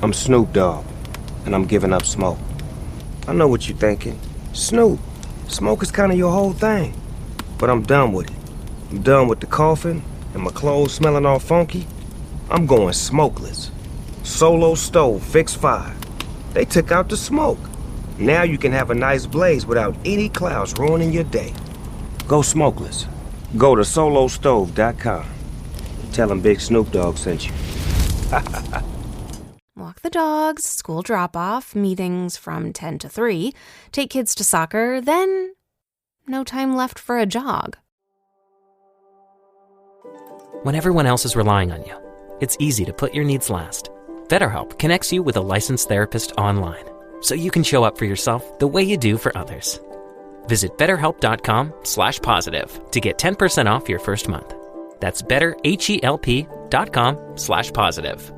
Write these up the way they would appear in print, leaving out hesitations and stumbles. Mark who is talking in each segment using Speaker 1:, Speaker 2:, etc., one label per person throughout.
Speaker 1: I'm Snoop Dogg, and I'm giving up smoke. I know what you're thinking. Snoop, smoke is kind of your whole thing. But I'm done with it. I'm done with the coughing and my clothes smelling all funky. I'm going smokeless. Solo stove, fixed fire. They took out the smoke. Now you can have a nice blaze without any clouds ruining your day. Go smokeless. Go to solostove.com. Tell them Big Snoop Dogg sent you.
Speaker 2: Walk the dogs, school drop-off, meetings from 10 to 3, take kids to soccer, then no time left for a jog.
Speaker 3: When everyone else is relying on you, it's easy to put your needs last. BetterHelp connects you with a licensed therapist online, so you can show up for yourself the way you do for others. Visit BetterHelp.com/positive to get 10% off your first month. That's BetterHelp.com/positive.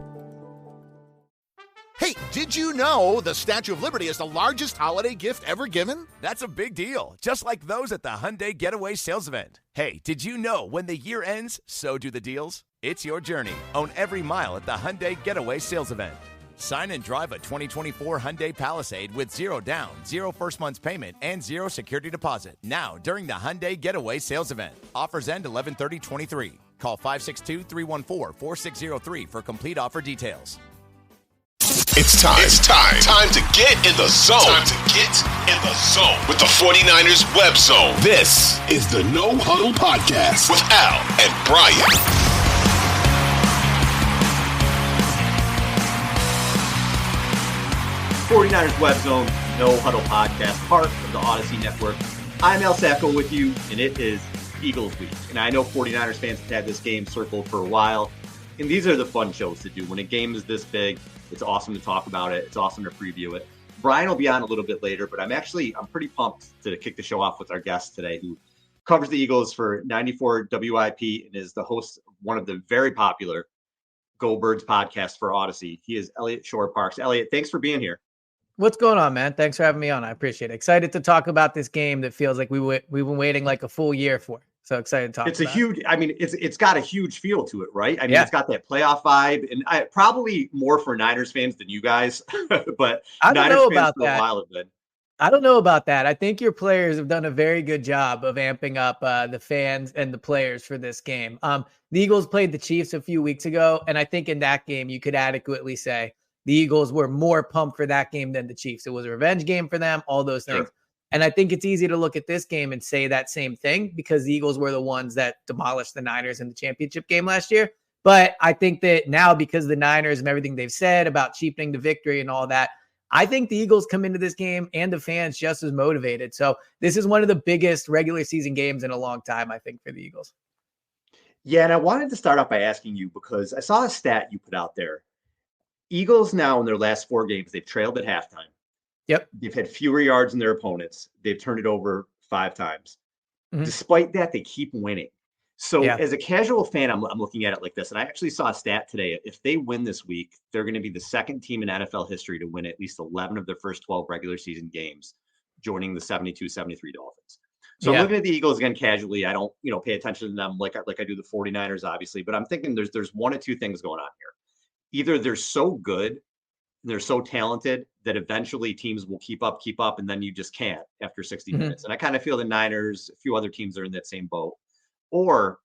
Speaker 4: Hey, did you know the Statue of Liberty is the largest holiday gift ever given? That's a big deal, just like those at the Hyundai Getaway Sales Event. Hey, did you know when the year ends, so do the deals? It's your journey. Own every mile at the Hyundai Getaway Sales Event. Sign and drive a 2024 Hyundai Palisade with 0 down, 0 first month's payment, and 0 security deposit. Now, during the Hyundai Getaway Sales Event. Offers end 11/30/23. Call 562-314-4603 for complete offer details.
Speaker 5: It's time. Time to get in the zone. Time to get in the zone with the 49ers Web Zone. This is the No Huddle Podcast with Al and Brian.
Speaker 6: '49ers Web Zone, No Huddle Podcast, part of the Odyssey Network. I'm Al Sacco with you, and it is Eagles week. And I know 49ers fans have had this game circled for a while, and these are the fun shows to do. When a game is this big, it's awesome to talk about it. It's awesome to preview it. Brian will be on a little bit later, but I'm pretty pumped to kick the show off with our guest today, who covers the Eagles for 94 WIP and is the host of one of the very popular Go Birds podcasts for Odyssey. He is Eliot Shorr-Parks. Eliot, thanks for being here.
Speaker 7: What's going on, man? Thanks for having me on. I appreciate it. Excited to talk about this game that feels like we've been waiting like a full year for. So excited to talk about it.
Speaker 6: It's got a huge feel to it, right? I mean, It's got that playoff vibe, and probably more for Niners fans than you guys, but
Speaker 7: I don't
Speaker 6: Niners
Speaker 7: know
Speaker 6: fans
Speaker 7: about
Speaker 6: for a
Speaker 7: that.
Speaker 6: while have been.
Speaker 7: I don't know about that. I think your players have done a very good job of amping up the fans and the players for this game. The Eagles played the Chiefs a few weeks ago, and I think in that game you could adequately say the Eagles were more pumped for that game than the Chiefs. It was a revenge game for them, all those things.
Speaker 6: Sure.
Speaker 7: And I think it's easy to look at this game and say that same thing because the Eagles were the ones that demolished the Niners in the championship game last year. But I think that now, because the Niners and everything they've said about cheapening the victory and all that, I think the Eagles come into this game and the fans just as motivated. So this is one of the biggest regular season games in a long time, I think, for the Eagles.
Speaker 6: Yeah, and I wanted to start off by asking you because I saw a stat you put out there. Eagles now in their last 4 games, they've trailed at halftime.
Speaker 7: Yep.
Speaker 6: They've had fewer yards than their opponents. They've turned it over 5 times. Mm-hmm. Despite that, they keep winning. So as a casual fan, I'm looking at it like this. And I actually saw a stat today. If they win this week, they're going to be the second team in NFL history to win at least 11 of their first 12 regular season games, joining the 72-73 Dolphins. So I'm looking at the Eagles again casually. I don't, pay attention to them like I do the 49ers, obviously. But I'm thinking there's one of two things going on here. Either they're so good, they're so talented that eventually teams will keep up, and then you just can't after 60 minutes. And I kind of feel the Niners, a few other teams are in that same boat. Or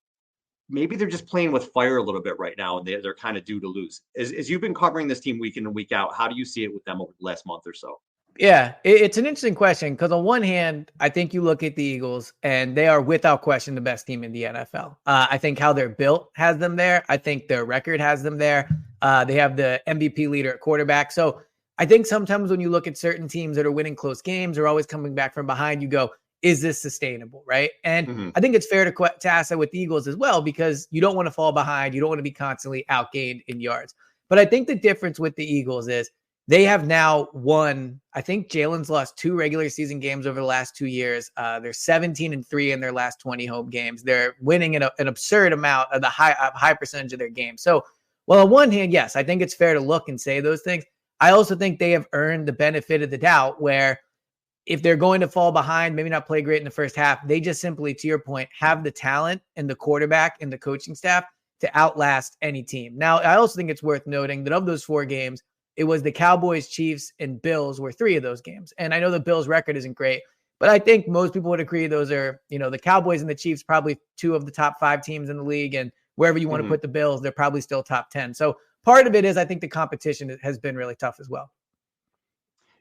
Speaker 6: maybe they're just playing with fire a little bit right now, and they're kind of due to lose. As you've been covering this team week in and week out, how do you see it with them over the last month or so?
Speaker 7: Yeah, it's an interesting question because on one hand, I think you look at the Eagles and they are without question the best team in the NFL. I think how they're built has them there. I think their record has them there. They have the MVP leader at quarterback. So I think sometimes when you look at certain teams that are winning close games or always coming back from behind, you go, is this sustainable, right? And I think it's fair to ask that with the Eagles as well because you don't want to fall behind. You don't want to be constantly outgained in yards. But I think the difference with the Eagles is they have now won. I think Jalen's lost 2 regular season games over the last 2 years. They're 17-3 in their last 20 home games. They're winning an absurd amount of the high percentage of their games. So, well, on one hand, yes, I think it's fair to look and say those things. I also think they have earned the benefit of the doubt where if they're going to fall behind, maybe not play great in the first half, they just simply, to your point, have the talent and the quarterback and the coaching staff to outlast any team. Now, I also think it's worth noting that of those 4 games, it was the Cowboys, Chiefs, and Bills were 3 of those games. And I know the Bills record isn't great, but I think most people would agree those are, the Cowboys and the Chiefs, probably 2 of the top 5 teams in the league. And wherever you want to put the Bills, they're probably still top 10. So part of it is I think the competition has been really tough as well.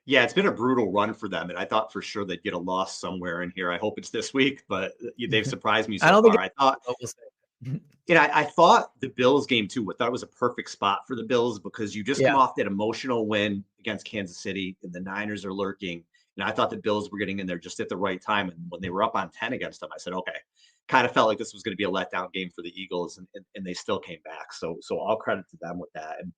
Speaker 6: Yeah, it's been a brutal run for them, and I thought for sure they'd get a loss somewhere in here. I hope it's this week, but they've surprised me so far. I thought the Bills game too. I thought it was a perfect spot for the Bills because you just come off that emotional win against Kansas City, and the Niners are lurking. And I thought the Bills were getting in there just at the right time. And when they were up on 10 against them, I said, okay, kind of felt like this was going to be a letdown game for the Eagles, and they still came back. So all credit to them with that. And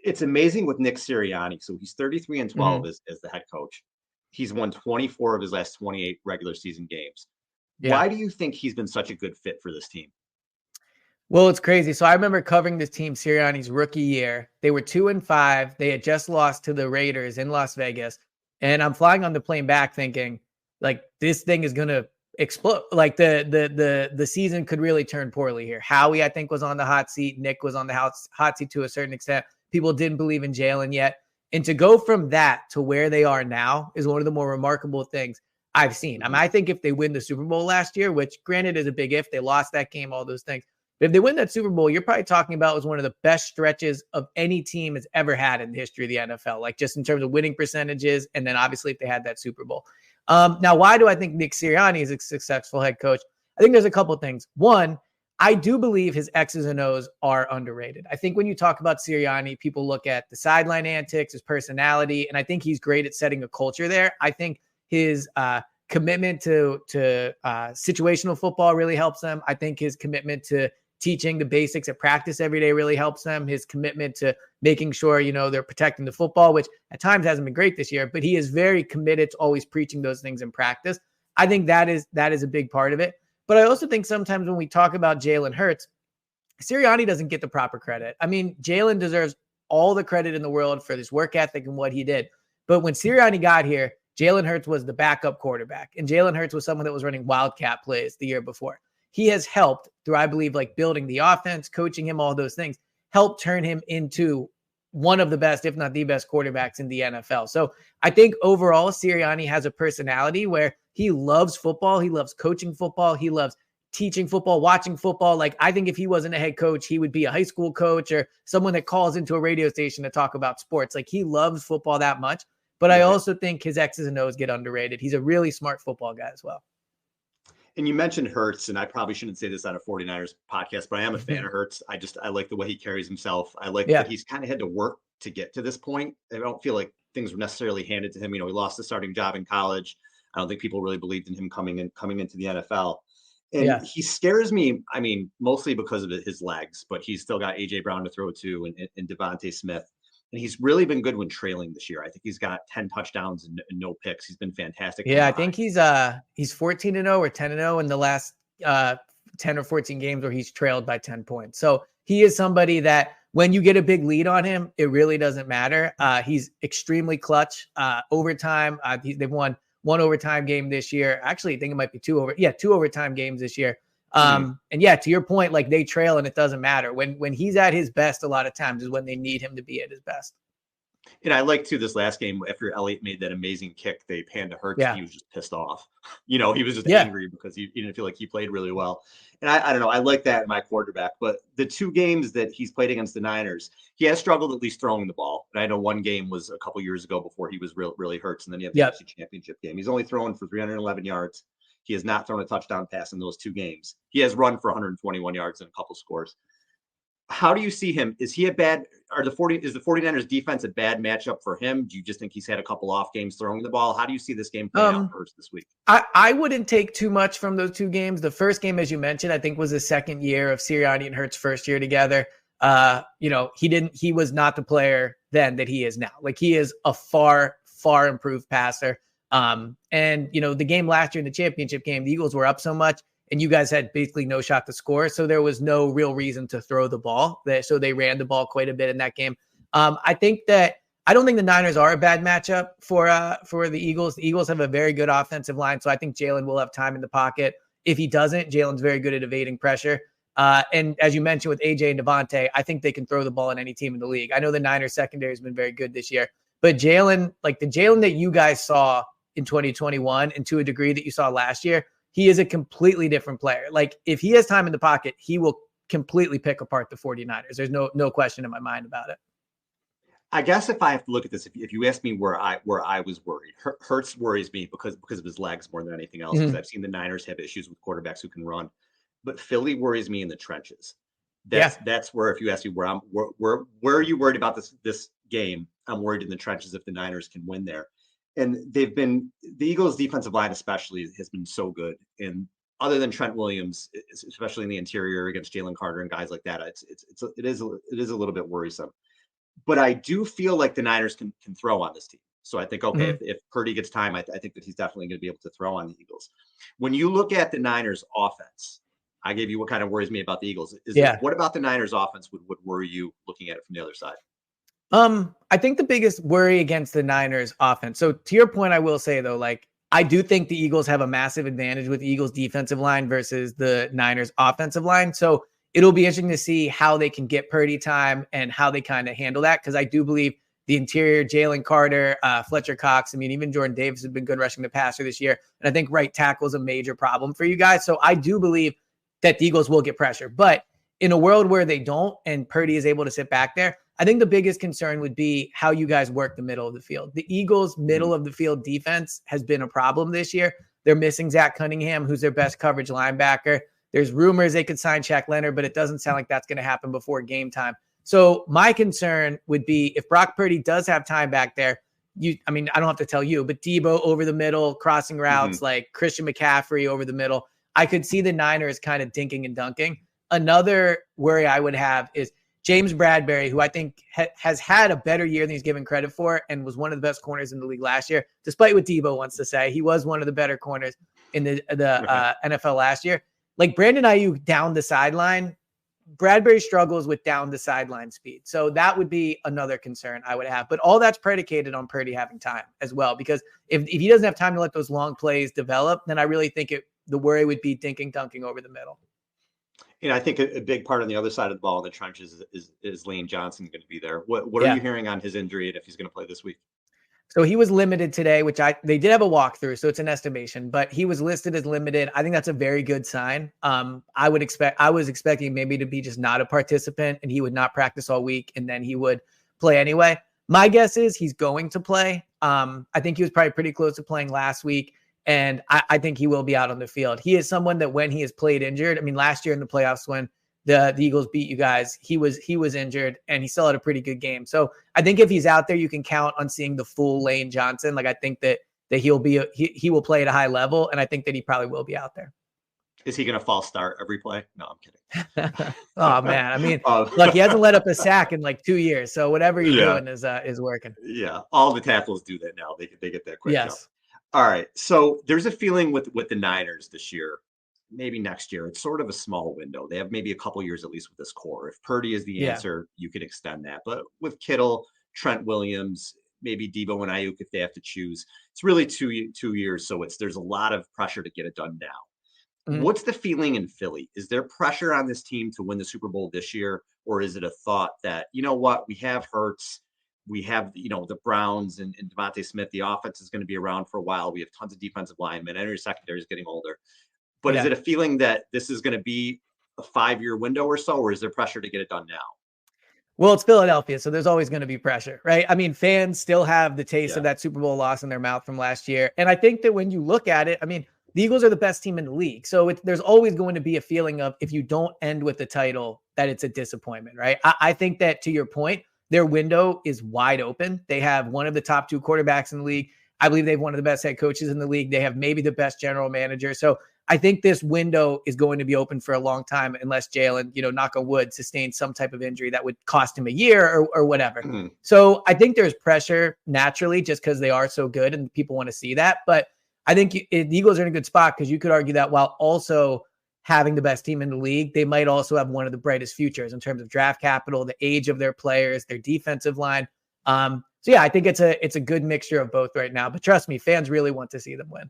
Speaker 6: it's amazing with Nick Sirianni. So he's 33-12 as the head coach. He's won 24 of his last 28 regular season games. Yeah. Why do you think he's been such a good fit for this team?
Speaker 7: Well, it's crazy. So I remember covering this team Sirianni's rookie year. They were 2-5. They had just lost to the Raiders in Las Vegas. And I'm flying on the plane back thinking, like, this thing is going to explode. Like the season could really turn poorly here. Howie, I think, was on the hot seat. Nick was on the hot seat to a certain extent. People didn't believe in Jalen yet. And to go from that to where they are now is one of the more remarkable things I've seen. I mean, I think if they win the Super Bowl last year, which granted is a big if, they lost that game, all those things. But if they win that Super Bowl, you're probably talking about was one of the best stretches of any team has ever had in the history of the NFL, like just in terms of winning percentages. And then obviously if they had that Super Bowl. Now, why do I think Nick Sirianni is a successful head coach? I think there's a couple of things. One, I do believe his X's and O's are underrated. I think when you talk about Sirianni, people look at the sideline antics, his personality, and I think he's great at setting a culture there. I think his commitment to situational football really helps them. I think his commitment to teaching the basics at practice every day really helps them. His commitment to making sure, they're protecting the football, which at times hasn't been great this year, but he is very committed to always preaching those things in practice. I think that is a big part of it. But I also think sometimes when we talk about Jalen Hurts, Sirianni doesn't get the proper credit. I mean, Jalen deserves all the credit in the world for his work ethic and what he did. But when Sirianni got here, Jalen Hurts was the backup quarterback. And Jalen Hurts was someone that was running wildcat plays the year before. He has helped through, I believe, like building the offense, coaching him, all those things, helped turn him into one of the best, if not the best quarterbacks in the NFL. So I think overall, Sirianni has a personality where he loves football. He loves coaching football. He loves teaching football, watching football. Like, I think if he wasn't a head coach, he would be a high school coach or someone that calls into a radio station to talk about sports. Like, he loves football that much. But I also think his X's and O's get underrated. He's a really smart football guy as well.
Speaker 6: And you mentioned Hurts, and I probably shouldn't say this on a 49ers podcast, but I am a fan of Hurts. I like the way he carries himself. I like that he's kind of had to work to get to this point. I don't feel like things were necessarily handed to him. He lost the starting job in college. I don't think people really believed in him coming into the NFL. And he scares me, I mean, mostly because of his legs, but he's still got A.J. Brown to throw to and Devontae Smith. And he's really been good when trailing this year. I think he's got 10 touchdowns and no picks. He's been fantastic.
Speaker 7: Yeah, I think he's 14-0 or 10-0 in the last 10 or 14 games where he's trailed by 10 points. So he is somebody that when you get a big lead on him, it really doesn't matter. He's extremely clutch. Overtime, they've won one overtime game this year. Actually, I think it might be two overtime games this year. And to your point, like they trail and it doesn't matter. When he's at his best, a lot of times is when they need him to be at his best.
Speaker 6: And I like too this last game after Eliot made that amazing kick, they panned to Hurts. He was just pissed off. He was just angry because he didn't feel like he played really well. And I don't know. I like that in my quarterback. But the 2 games that he's played against the Niners, he has struggled at least throwing the ball. And I know one game was a couple years ago before he was really hurt. And then you have the NFC Championship game. He's only thrown for 311 yards. He has not thrown a touchdown pass in those 2 games. He has run for 121 yards and a couple scores. How do you see him? Is he is the 49ers defense a bad matchup for him? Do you just think he's had a couple off games throwing the ball? How do you see this game playing out first this week?
Speaker 7: I wouldn't take too much from those 2 games. The first game, as you mentioned, I think was the second year of Sirianni and Hurts' first year together. He was not the player then that he is now. Like, he is a far, far improved passer. The game last year in the championship game, the Eagles were up so much and you guys had basically no shot to score. So there was no real reason to throw the ball. So they ran the ball quite a bit in that game. I don't think the Niners are a bad matchup for the Eagles. The Eagles have a very good offensive line. So I think Jalen will have time in the pocket. If he doesn't, Jalen's very good at evading pressure. And as you mentioned with AJ and Devontae, I think they can throw the ball in any team in the league. I know the Niners secondary has been very good this year, but Jalen, like the Jalen that you guys saw in 2021 and to a degree that you saw last year, he is a completely different player. Like if he has time in the pocket, he will completely pick apart the 49ers. There's no question in my mind about it.
Speaker 6: I guess if I have to look at this, if you ask me where I was worried, Hurts worries me because of his legs more than anything else. Because I've seen the Niners have issues with quarterbacks who can run, but Philly worries me in the trenches. That's where, if you ask me where are you worried about this game? I'm worried in the trenches if the Niners can win there. And the Eagles' defensive line especially has been so good. And other than Trent Williams, especially in the interior against Jalen Carter and guys like that, it is a little bit worrisome. But I do feel like the Niners can throw on this team. So I think, okay, if Purdy gets time, I think that he's definitely going to be able to throw on the Eagles. When you look at the Niners offense, I gave you what kind of worries me about the Eagles. What about the Niners offense would worry you looking at it from the other side?
Speaker 7: I think the biggest worry against the Niners offense. So to your point, I will say though, like I do think the Eagles have a massive advantage with the Eagles defensive line versus the Niners offensive line. So it'll be interesting to see how they can get Purdy time and how they kind of handle that. Cause I do believe the interior, Jalen Carter, Fletcher Cox, I mean, even Jordan Davis has been good rushing the passer this year. And I think right tackle is a major problem for you guys. So I do believe that the Eagles will get pressure, but in a world where they don't, and Purdy is able to sit back there, I think the biggest concern would be how you guys work the middle of the field. The Eagles' middle of the field defense has been a problem this year. They're missing Zach Cunningham, who's their best coverage linebacker. There's rumors they could sign Shaq Leonard, but it doesn't sound like that's going to happen before game time. So my concern would be if Brock Purdy does have time back there, I don't have to tell you, but Debo over the middle, crossing routes, like Christian McCaffrey over the middle, I could see the Niners kind of dinking and dunking. Another worry I would have is James Bradbury, who I think has had a better year than he's given credit for and was one of the best corners in the league last year, despite what Debo wants to say. He was one of the better corners in the NFL last year. Like Brandon Ayuk down the sideline, Bradbury struggles with down the sideline speed. So that would be another concern I would have. But all that's predicated on Purdy having time as well. Because if he doesn't have time to let those long plays develop, then I really think the worry would be dinking, dunking over the middle.
Speaker 6: And I think a big part on the other side of the ball in the trenches is Lane Johnson going to be there. What are you hearing on his injury and if he's going to play this week?
Speaker 7: So he was limited today, which they did have a walkthrough, so it's an estimation, but he was listed as limited. I think that's a very good sign. I was expecting maybe to be just not a participant and he would not practice all week and then he would play anyway. My guess is he's going to play. I think he was probably pretty close to playing last week. And I think he will be out on the field. He is someone that when he has played injured, I mean, last year in the playoffs when the Eagles beat you guys, he was injured and he still had a pretty good game. So I think if he's out there, you can count on seeing the full Lane Johnson. Like I think that he will play at a high level. And I think that he probably will be out there.
Speaker 6: Is he going to false start every play? No, I'm kidding.
Speaker 7: Oh man. I mean, look, he hasn't let up a sack in like 2 years. So whatever you're doing is working.
Speaker 6: Yeah. All the tackles do that now. They get that quick.
Speaker 7: Yes.
Speaker 6: Jump. All right. So there's a feeling with the Niners this year, maybe next year, it's sort of a small window. They have maybe a couple years at least with this core. If Purdy is the answer, you could extend that. But with Kittle, Trent Williams, maybe Debo and Ayuk, if they have to choose, it's really 2 years. So there's a lot of pressure to get it done now. Mm-hmm. What's the feeling in Philly? Is there pressure on this team to win the Super Bowl this year? Or is it a thought that, you know what, we have Hurts, we have, the Browns and Devontae Smith. The offense is going to be around for a while. We have tons of defensive linemen. And your secondary is getting older. But is it a feeling that this is going to be a 5-year window or so, or is there pressure to get it done now?
Speaker 7: Well, it's Philadelphia, so there's always going to be pressure, right? I mean, fans still have the taste of that Super Bowl loss in their mouth from last year. And I think that when you look at it, I mean, the Eagles are the best team in the league. So there's always going to be a feeling of if you don't end with the title, that it's a disappointment, right? I think that to your point, their window is wide open. They have one of the top 2 quarterbacks in the league. I believe they have one of the best head coaches in the league. They have maybe the best general manager. So I think this window is going to be open for a long time unless Jalen, knock on wood, sustains some type of injury that would cost him a year or whatever. Mm-hmm. So I think there's pressure naturally just because they are so good and people want to see that. But I think the Eagles are in a good spot because you could argue that while also having the best team in the league, they might also have one of the brightest futures in terms of draft capital, the age of their players, their defensive line. So yeah, I think it's a good mixture of both right now. But trust me, fans really want to see them win.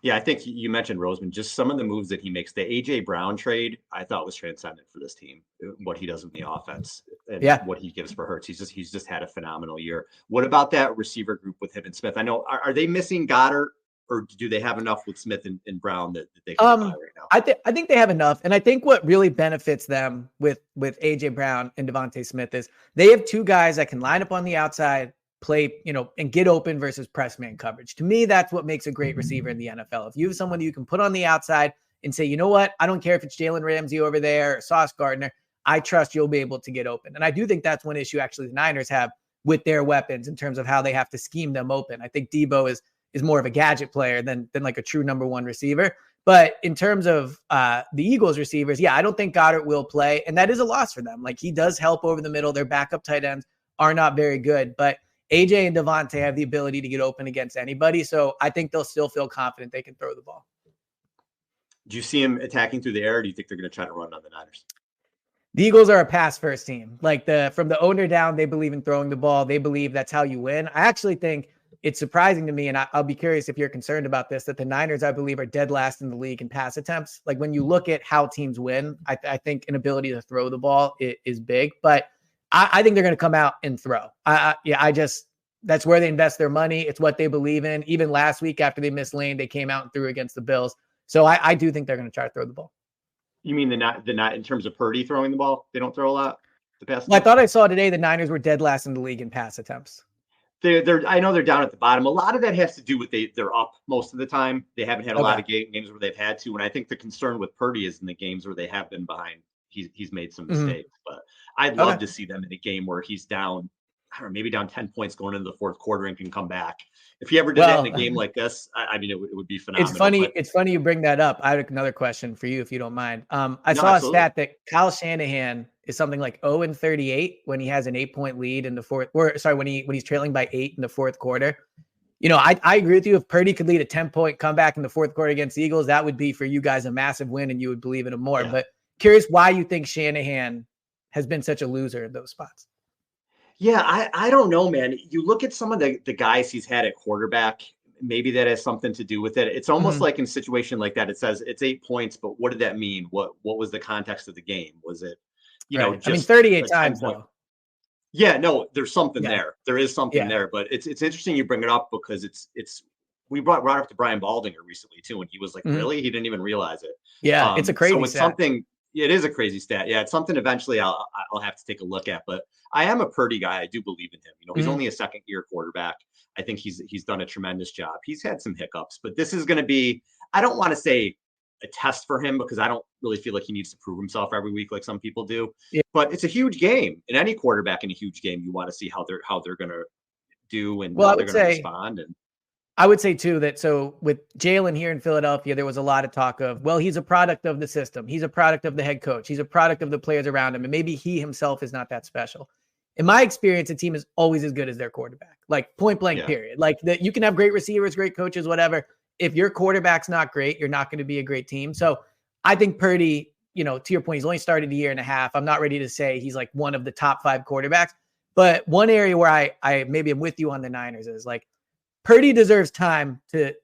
Speaker 6: Yeah, I think you mentioned Roseman. Just some of the moves that he makes. The A.J. Brown trade, I thought was transcendent for this team. What he does in the offense and what he gives for Hurts. He's just had a phenomenal year. What about that receiver group with him and Smith? I know, are they missing Goddard, or do they have enough with Smith and Brown that they can get by right now?
Speaker 7: I think they have enough, and I think what really benefits them with A.J. Brown and Devontae Smith is they have two guys that can line up on the outside, play, and get open versus press man coverage. To me, that's what makes a great receiver in the NFL. If you have someone you can put on the outside and say, you know what, I don't care if it's Jalen Ramsey over there or Sauce Gardner, I trust you'll be able to get open. And I do think that's one issue actually the Niners have with their weapons in terms of how they have to scheme them open. I think Debo is more of a gadget player than like a true number one receiver. But in terms of the Eagles receivers, I don't think Goddard will play. And that is a loss for them. Like, he does help over the middle. Their backup tight ends are not very good, but AJ and Devontae have the ability to get open against anybody. So I think they'll still feel confident they can throw the ball.
Speaker 6: Do you see him attacking through the air, or do you think they're going to try to run on the Niners?
Speaker 7: The Eagles are a pass first team. Like, from the owner down, they believe in throwing the ball. They believe that's how you win. I actually think it's surprising to me, and I'll be curious if you're concerned about this, that the Niners, I believe, are dead last in the league in pass attempts. Like, when you look at how teams win, I think an ability to throw the ball is big. But I think they're going to come out and throw. That's where they invest their money. It's what they believe in. Even last week after they missed Lane, they came out and threw against the Bills. So I do think they're going to try to throw the ball.
Speaker 6: You mean the not in terms of Purdy throwing the ball? They don't throw a lot. The pass.
Speaker 7: Well, I thought I saw today the Niners were dead last in the league in pass attempts.
Speaker 6: I know they're down at the bottom. A lot of that has to do with they're up most of the time. They haven't had a lot of games where they've had to. And I think the concern with Purdy is in the games where they have been behind. He's made some mistakes, but I'd love to see them in a game where he's down, I don't know, maybe down 10 points going into the fourth quarter and can come back. If he ever did that in a game like this, I mean, it would be phenomenal.
Speaker 7: It's funny you bring that up. I have another question for you, if you don't mind. I saw a stat that Kyle Shanahan is something like 0-38 when he has an 8-point lead in the fourth, when he's trailing by 8 in the fourth quarter. I agree with you. If Purdy could lead a 10-point comeback in the fourth quarter against the Eagles, that would be for you guys a massive win, and you would believe in him more. Yeah. But curious why you think Shanahan has been such a loser in those spots.
Speaker 6: Yeah, I don't know, man. You look at some of the guys he's had at quarterback, maybe that has something to do with it. It's almost like in a situation like that, it says it's 8 points, but what did that mean? What was the context of the game? Was it, just
Speaker 7: 38 times though.
Speaker 6: Yeah, no, there's something there. There is something there, but it's interesting you bring it up because we brought up to Brian Baldinger recently too, and he was like, really? He didn't even realize it.
Speaker 7: Yeah, it's a crazy
Speaker 6: so it's something. It is a crazy stat. Yeah, it's something eventually I'll have to take a look at. But I am a Purdy guy. I do believe in him. He's only a second-year quarterback. I think he's done a tremendous job. He's had some hiccups, but this is going to be, I don't want to say a test for him because I don't really feel like he needs to prove himself every week like some people do. Yeah. But it's a huge game. And any quarterback in a huge game, you want to see how they're going to do and how they're going to respond. And
Speaker 7: I would say, too, that so with Jalen here in Philadelphia, there was a lot of talk of, well, he's a product of the system. He's a product of the head coach. He's a product of the players around him. And maybe he himself is not that special. In my experience, a team is always as good as their quarterback, like point blank, period. Like you can have great receivers, great coaches, whatever. If your quarterback's not great, you're not going to be a great team. So I think Purdy, to your point, he's only started a year and a half. I'm not ready to say he's like one of the top 5 quarterbacks. But one area where I maybe am with you on the Niners is like, Purdy deserves time to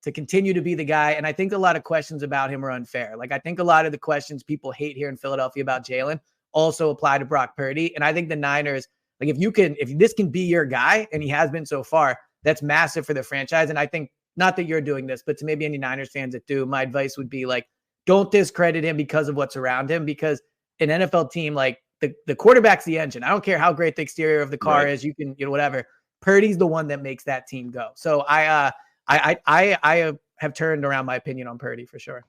Speaker 7: continue to be the guy. And I think a lot of questions about him are unfair. Like, I think a lot of the questions people hate here in Philadelphia about Jalen also apply to Brock Purdy. And I think the Niners, like if this can be your guy, and he has been so far, that's massive for the franchise. And I think, not that you're doing this, but to maybe any Niners fans that do, my advice would be like, don't discredit him because of what's around him, because an NFL team, like the quarterback's the engine. I don't care how great the exterior of the car is. You can, whatever. Purdy's the one that makes that team go. So I have turned around my opinion on Purdy for sure.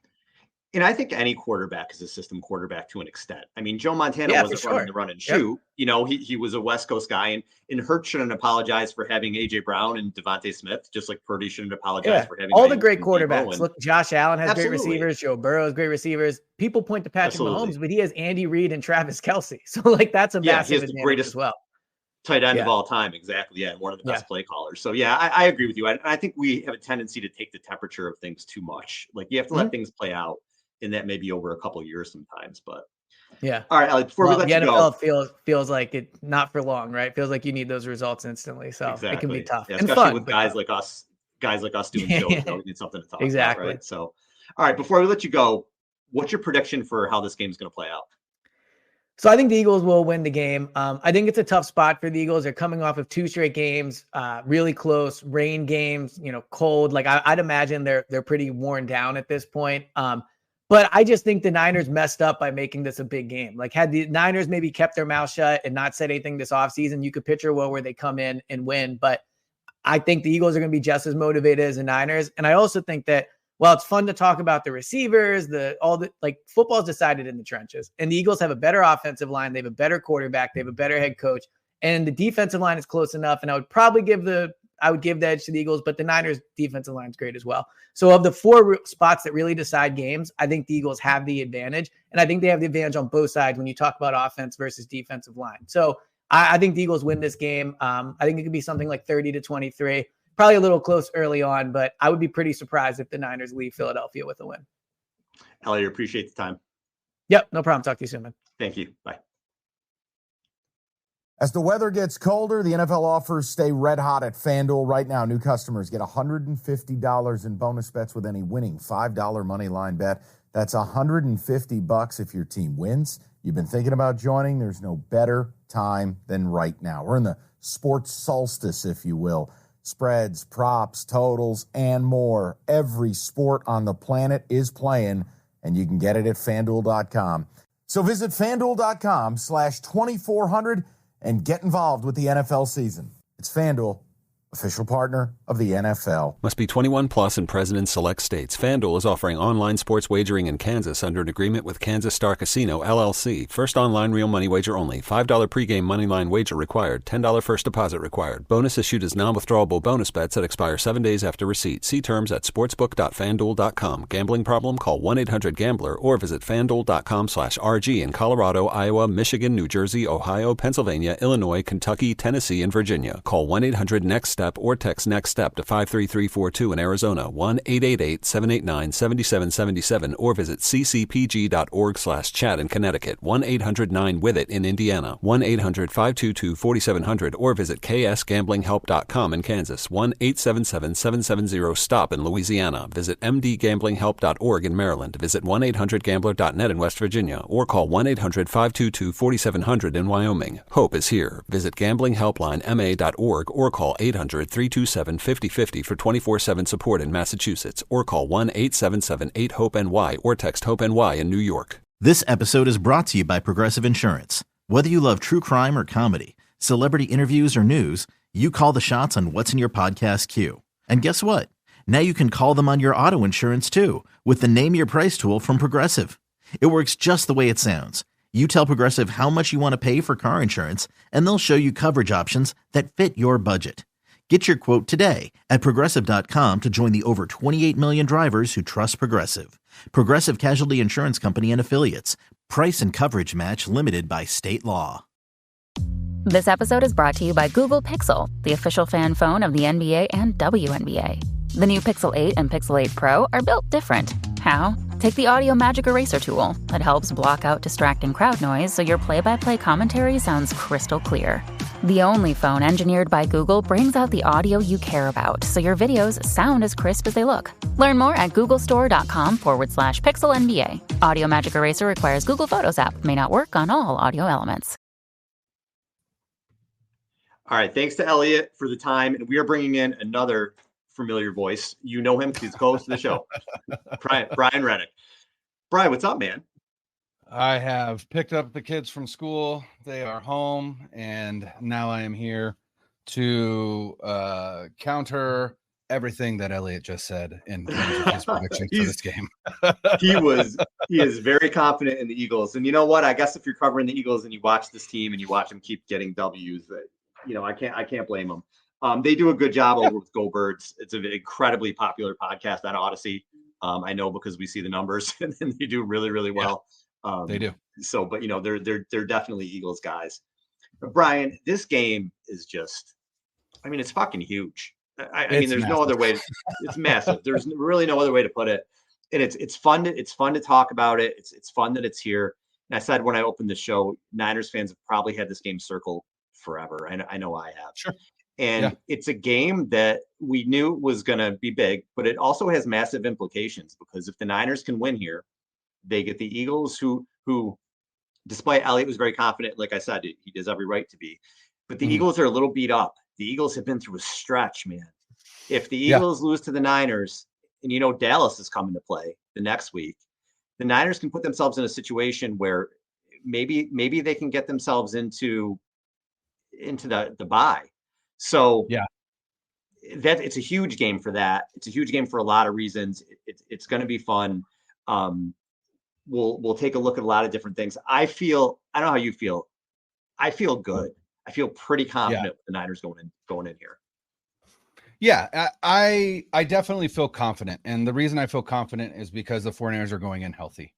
Speaker 6: And I think any quarterback is a system quarterback to an extent. I mean, Joe Montana wasn't running the run and shoot. Yep. He was a West Coast guy, and Hurts shouldn't apologize for having A.J. Brown and Devontae Smith, just like Purdy shouldn't apologize for having
Speaker 7: all the great quarterbacks. Look, Josh Allen has great receivers. Joe Burrow has great receivers. People point to Patrick Mahomes, but he has Andy Reid and Travis Kelce. So like that's a massive advantage as well.
Speaker 6: Tight end of all time. Exactly. Yeah. And one of the best play callers. So I agree with you. I think we have a tendency to take the temperature of things too much. Like you have to let things play out, and that may be over a couple of years sometimes, but all right, Alex, before we let you go,
Speaker 7: the NFL feels like it not for long, right? Feels like you need those results instantly. So it can be tough.
Speaker 6: Yeah, especially with guys like us guys like us doing shows, we need something to talk
Speaker 7: exactly.
Speaker 6: about, right? So, all right, before we let you go, what's your prediction for how this game is going to play out?
Speaker 7: So I think the Eagles will win the game. I think it's a tough spot for the Eagles. They're coming off of 2 straight games, really close rain games, cold. Like I'd imagine they're pretty worn down at this point. But I just think the Niners messed up by making this a big game. Like had the Niners maybe kept their mouth shut and not said anything this offseason, you could picture where they come in and win. But I think the Eagles are going to be just as motivated as the Niners. And I also think that while it's fun to talk about the receivers, football's decided in the trenches, and the Eagles have a better offensive line. They have a better quarterback. They have a better head coach, and the defensive line is close enough. And I would probably give the edge to the Eagles, but the Niners defensive line is great as well. So of the 4 spots that really decide games, I think the Eagles have the advantage, and I think they have the advantage on both sides when you talk about offense versus defensive line. So I think the Eagles win this game. I think it could be something like 30-23. Probably a little close early on, but I would be pretty surprised if the Niners leave Philadelphia with a win.
Speaker 6: Eliot, appreciate the time.
Speaker 7: Yep, no problem. Talk to you soon, man.
Speaker 6: Thank you. Bye.
Speaker 8: As the weather gets colder, the NFL offers stay red hot at FanDuel. Right now, new customers get $150 in bonus bets with any winning $5 money line bet. That's $150 if your team wins. You've been thinking about joining? There's no better time than right now. We're in the sports solstice, if you will. Spreads, props, totals, and more. Every sport on the planet is playing, and you can get it at FanDuel.com. So visit FanDuel.com/2400 and get involved with the NFL season. It's FanDuel, official partner of the NFL.
Speaker 9: Must be 21 plus and present in select states. FanDuel is offering online sports wagering in Kansas under an agreement with Kansas Star Casino, LLC. First online real money wager only. $5 pregame moneyline wager required. $10 first deposit required. Bonus issued as non-withdrawable bonus bets that expire 7 days after receipt. See terms at sportsbook.fanduel.com. Gambling problem? Call 1-800-GAMBLER or visit fanduel.com/RG in Colorado, Iowa, Michigan, New Jersey, Ohio, Pennsylvania, Illinois, Kentucky, Tennessee, and Virginia. Call 1-800-NEXT-STEP or text Next Step to 53342 in Arizona, 1-888-789-7777, or visit ccpg.org/chat in Connecticut, 1-800-9-WITH-IT in Indiana, 1-800-522-4700, or visit ksgamblinghelp.com in Kansas, 1-877-770-STOP in Louisiana. Visit mdgamblinghelp.org in Maryland. Visit 1-800-GAMBLER.net in West Virginia, or call 1-800-522-4700 in Wyoming. Hope is here. Visit gamblinghelplinema.org or call 800-327-5050 for 24/7 support in Massachusetts, or call 1-877-8-HOPE-NY or text HOPE-NY in New York.
Speaker 10: This episode is brought to you by Progressive Insurance. Whether you love true crime or comedy, celebrity interviews or news, you call the shots on what's in your podcast queue. And guess what? Now you can call them on your auto insurance too with the Name Your Price tool from Progressive. It works just the way it sounds. You tell Progressive how much you want to pay for car insurance, and they'll show you coverage options that fit your budget. Get your quote today at Progressive.com to join the over 28 million drivers who trust Progressive. Progressive Casualty Insurance Company and Affiliates. Price and coverage match limited by state law.
Speaker 11: This episode is brought to you by Google Pixel, the official fan phone of the NBA and WNBA. The new Pixel 8 and Pixel 8 Pro are built different. How? Take the Audio Magic Eraser tool. It helps block out distracting crowd noise so your play-by-play commentary sounds crystal clear. The only phone engineered by Google brings out the audio you care about so your videos sound as crisp as they look. Learn more at googlestore.com/pixelnba. Audio Magic Eraser requires Google Photos app. May not work on all audio elements.
Speaker 6: All right. Thanks to Eliot for the time. And we are bringing in another familiar voice. You know him because he's close to the show. Brian Renick. Brian, what's up, man?
Speaker 12: I have picked up the kids from school. They are home, and now I am here to counter everything that Eliot just said in terms of his predictions for this game.
Speaker 6: He is very confident in the Eagles. And you know what? I guess if you're covering the Eagles and you watch this team and you watch them keep getting W's, I can't blame them. They do a good job over with Go Birds. It's an incredibly popular podcast on Odyssey. I know because we see the numbers and they do really, really well.
Speaker 12: They do.
Speaker 6: So, but they're definitely Eagles guys. But Brian, this game is just, it's fucking huge. I mean, there's no other way. It's massive. There's really no other way to put it. And it's fun to talk about it. It's fun that it's here. And I said when I opened the show, Niners fans have probably had this game circled forever. I know I have.
Speaker 12: Sure.
Speaker 6: And it's a game that we knew was going to be big, but it also has massive implications, because if the Niners can win here, they get the Eagles, who despite Eliot was very confident, like I said, he does every right to be, but the Eagles are a little beat up. The Eagles have been through a stretch, man. If the Eagles lose to the Niners, and Dallas is coming to play the next week, the Niners can put themselves in a situation where maybe they can get themselves into the bye. So that it's a huge game for that. It's a huge game for a lot of reasons. It's going to be fun. We'll take a look at a lot of different things. I don't know how you feel. I feel good. I feel pretty confident with the Niners going in here.
Speaker 12: Yeah, I definitely feel confident. And the reason I feel confident is because the 49ers are going in healthy.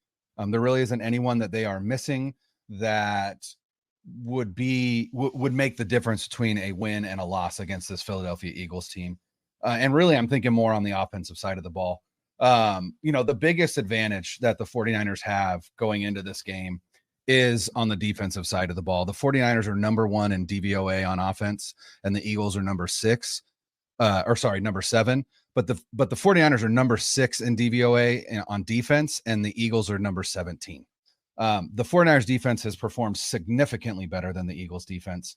Speaker 12: There really isn't anyone that they are missing that would make the difference between a win and a loss against this Philadelphia Eagles team. And really, I'm thinking more on the offensive side of the ball. The biggest advantage that the 49ers have going into this game is on the defensive side of the ball. The 49ers are number 1 in DVOA on offense, and the Eagles are number 7. But the 49ers are number 6 in DVOA on defense, and the Eagles are number 17. The 49ers defense has performed significantly better than the Eagles defense.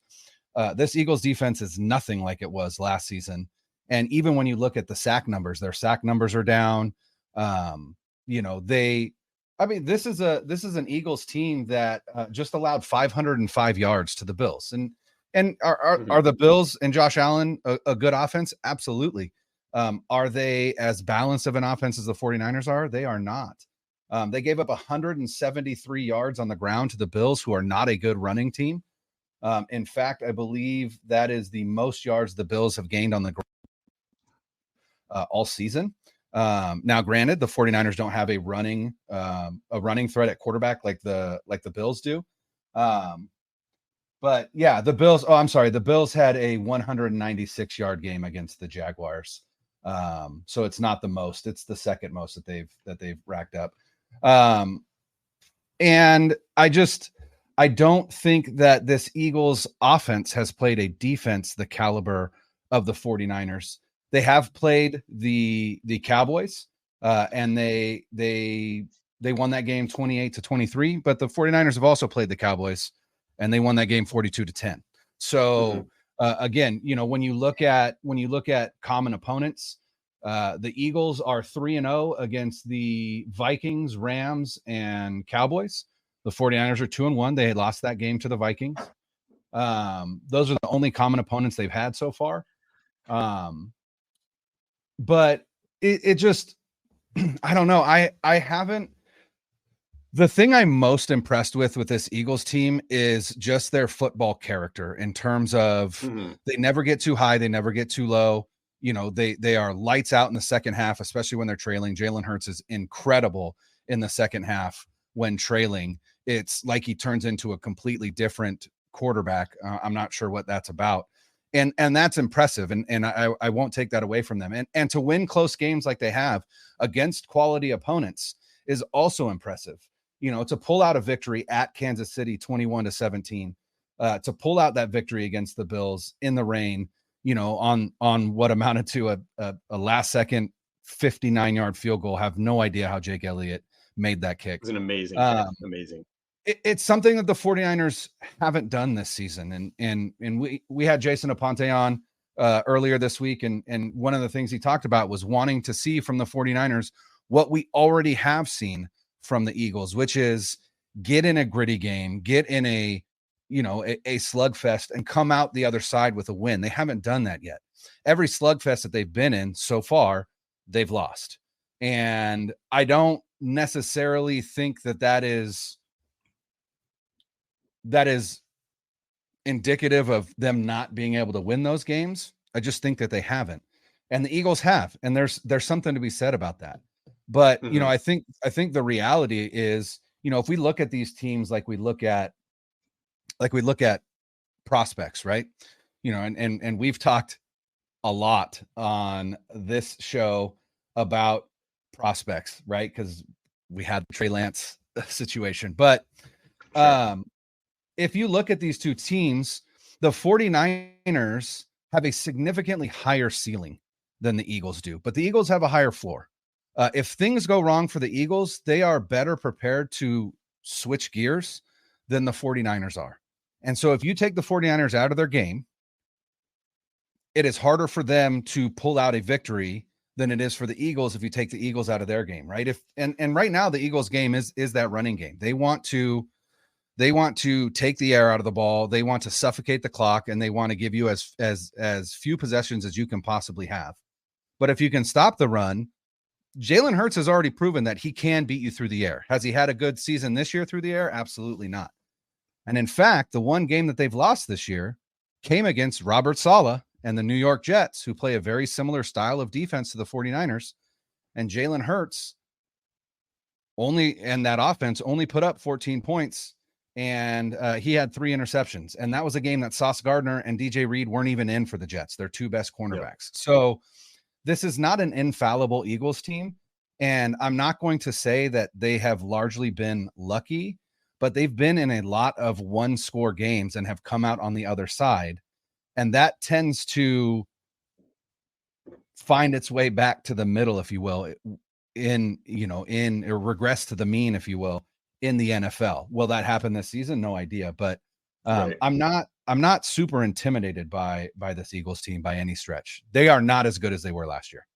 Speaker 12: This Eagles defense is nothing like it was last season. And even when you look at the sack numbers, their sack numbers are down. This is an Eagles team that just allowed 505 yards to the Bills. And are the Bills and Josh Allen a good offense? Absolutely. Are they as balanced of an offense as the 49ers are? They are not. They gave up 173 yards on the ground to the Bills, who are not a good running team. In fact, I believe that is the most yards the Bills have gained on the ground all season. Now, granted, the 49ers don't have a running threat at quarterback like the Bills do. But yeah, the Bills. Oh, I'm sorry. The Bills had a 196-yard game against the Jaguars. So it's not the most. It's the second most that they've racked up. And I don't think that this Eagles offense has played a defense the caliber of the 49ers. They have played the Cowboys, and they won that game 28-23, but the 49ers have also played the Cowboys, and they won that game 42-10. So again, when you look at common opponents, the Eagles are 3-0 against the Vikings, Rams, and Cowboys. The 49ers are 2-1. They had lost that game to the Vikings. Those are the only common opponents they've had so far. But it just, I don't know. I haven't. The thing I'm most impressed with this Eagles team is just their football character, in terms of they never get too high, they never get too low. They are lights out in the second half, especially when they're trailing. Jalen Hurts is incredible in the second half when trailing. It's like he turns into a completely different quarterback. I'm not sure what that's about. And that's impressive. And I won't take that away from them. And to win close games like they have against quality opponents is also impressive. To pull out a victory at Kansas City, 21-17, to pull out that victory against the Bills in the rain, on what amounted to a last second 59-yard field goal. Have no idea how Jake Elliott made that kick.
Speaker 6: It was an amazing, amazing.
Speaker 12: It's something that the 49ers haven't done this season. And we had Jason Aponte on earlier this week. And one of the things he talked about was wanting to see from the 49ers what we already have seen from the Eagles, which is get in a gritty game, get in a slugfest, and come out the other side with a win. They haven't done that yet. Every slugfest that they've been in so far, they've lost. And I don't necessarily think that is indicative of them not being able to win those games. I just think that they haven't. And the Eagles have, and there's something to be said about that. But, I think the reality is, if we look at these teams like we look at prospects, right? And we've talked a lot on this show about prospects, right? Because we had the Trey Lance situation. But if you look at these two teams, the 49ers have a significantly higher ceiling than the Eagles do, but the Eagles have a higher floor. If things go wrong for the Eagles, they are better prepared to switch gears than the 49ers are. And so if you take the 49ers out of their game, it is harder for them to pull out a victory than it is for the Eagles if you take the Eagles out of their game, right? And right now the Eagles game is that running game. They want to take the air out of the ball. They want to suffocate the clock, and they want to give you as few possessions as you can possibly have. But if you can stop the run, Jalen Hurts has already proven that he can beat you through the air. Has he had a good season this year through the air? Absolutely not. And in fact, the one game that they've lost this year came against Robert Saleh and the New York Jets, who play a very similar style of defense to the 49ers. And Jalen Hurts that offense only put up 14 points, and he had 3 interceptions. And that was a game that Sauce Gardner and DJ Reed weren't even in for the Jets, their 2 best cornerbacks. Yep. So this is not an infallible Eagles team. And I'm not going to say that they have largely been lucky, but they've been in a lot of 1-score games and have come out on the other side. And that tends to find its way back to the middle, if you will, or regress to the mean, if you will, in the NFL. Will that happen this season? No idea. But right. I'm not super intimidated by this Eagles team by any stretch. They are not as good as they were last year.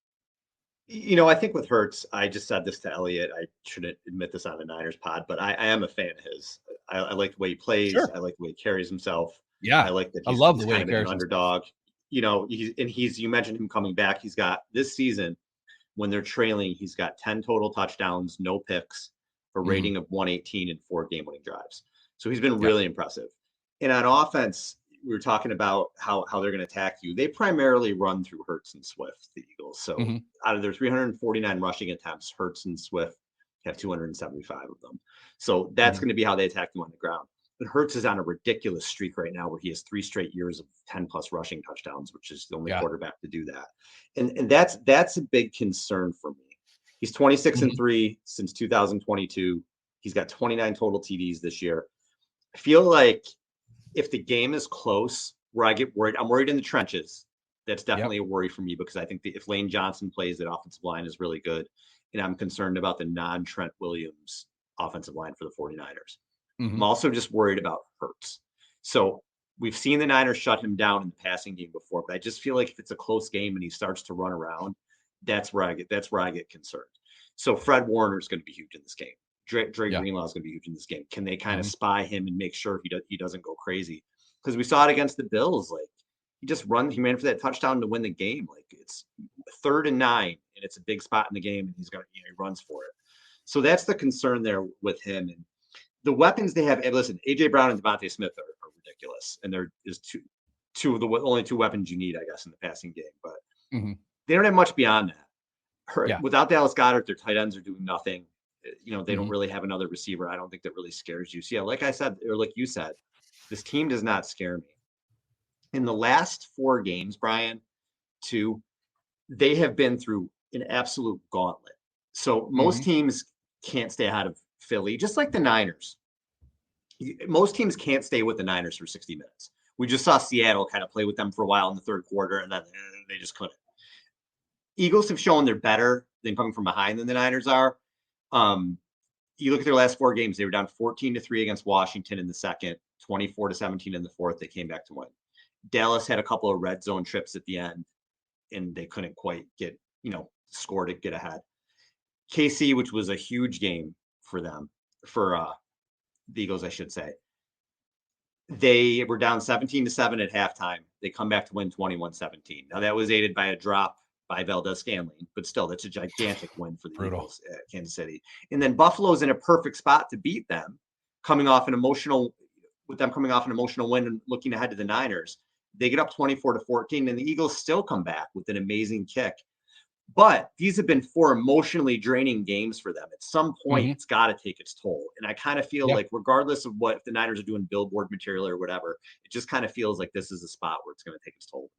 Speaker 6: I think with Hurts, I just said this to Eliot. I shouldn't admit this on the Niners pod, but I am a fan of his. I like the way he plays. Sure. I like the way he carries himself.
Speaker 12: Yeah,
Speaker 6: I like that.
Speaker 12: I love the way he
Speaker 6: carries an underdog. You mentioned him coming back. He's got this season when they're trailing, he's got 10 total touchdowns, no picks, a rating of 118 in 4 game-winning drives. So he's been really impressive. And on offense, we were talking about how they're going to attack you. They primarily run through Hurts and Swift, the Eagles. So out of their 349 rushing attempts, Hurts and Swift have 275 of them. So that's going to be how they attack you on the ground. But Hurts is on a ridiculous streak right now where he has 3 straight years of 10-plus rushing touchdowns, which is the only quarterback to do that. And that's a big concern for me. He's 26-3 since 2022. He's got 29 total TDs this year. I feel like if the game is close, where I get worried, I'm worried in the trenches. That's definitely a worry for me because I think if Lane Johnson plays, that offensive line is really good. And I'm concerned about the non-Trent Williams offensive line for the 49ers. I'm also just worried about Hurts. So we've seen the Niners shut him down in the passing game before, but I just feel like if it's a close game and he starts to run around, that's where I get concerned. So Fred Warner is going to be huge in this game. Dre Greenlaw is going to be huge in this game. Can they kind of spy him and make sure he doesn't go crazy? Because we saw it against the Bills. Like he ran for that touchdown to win the game. Like it's 3rd and 9, and it's a big spot in the game, and he runs for it. So that's the concern there with him. And the weapons they have, listen, A.J. Brown and Devontae Smith are ridiculous. And there is two of the only 2 weapons you need, I guess, in the passing game. But they don't have much beyond that. Without Dallas Goedert, their tight ends are doing nothing. They don't really have another receiver. I don't think that really scares you. So, like I said, or like you said, this team does not scare me. In the last 4 games, Brian, they have been through an absolute gauntlet. So most teams can't stay ahead of Philly, just like the Niners. Most teams can't stay with the Niners for 60 minutes. We just saw Seattle kind of play with them for a while in the 3rd quarter, and then they just couldn't. Eagles have shown they're better than coming from behind than the Niners are. You look at their last 4 games, they were down 14-3 against Washington in the 2nd, 24-17 in the 4th. They came back to win. Dallas had a couple of red zone trips at the end, and they couldn't quite get, score to get ahead. KC, which was a huge game for them, for the Eagles, I should say. They were down 17-7 at halftime. They come back to win 21-17. Now that was aided by a drop by Valdez-Scantling, but still, that's a gigantic win for the Eagles at Kansas City. And then Buffalo's in a perfect spot to beat them, coming off an emotional win and looking ahead to the Niners. They get up 24-14, and the Eagles still come back with an amazing kick. But these have been 4 emotionally draining games for them. At some point, it's got to take its toll. And I kind of feel like regardless of if the Niners are doing billboard material or whatever, it just kind of feels like this is a spot where it's going to take its toll.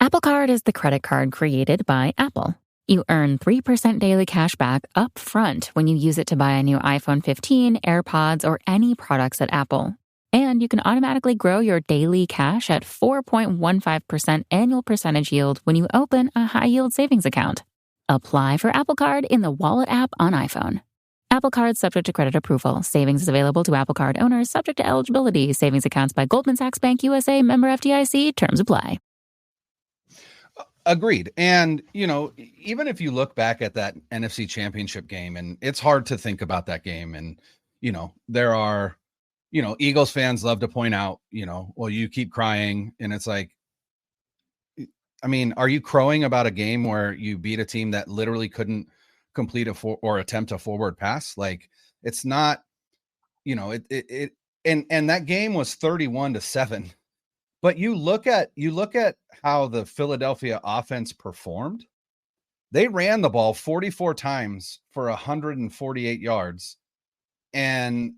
Speaker 11: Apple Card is the credit card created by Apple. You earn 3% daily cash back up front when you use it to buy a new iPhone 15, AirPods, or any products at Apple. And you can automatically grow your daily cash at 4.15% annual percentage yield when you open a high-yield savings account. Apply for Apple Card in the Wallet app on iPhone. Apple Card subject to credit approval. Savings is available to Apple Card owners subject to eligibility. Savings accounts by Goldman Sachs Bank USA, member FDIC. Terms apply.
Speaker 12: Agreed. And, even if you look back at that NFC Championship game, and it's hard to think about that game, and, there are, Eagles fans love to point out, well, you keep crying. And it's like, are you crowing about a game where you beat a team that literally couldn't complete or attempt a forward pass? Like, it's not, and that game was 31-7. But you look at how the Philadelphia offense performed. They ran the ball 44 times for 148 yards, and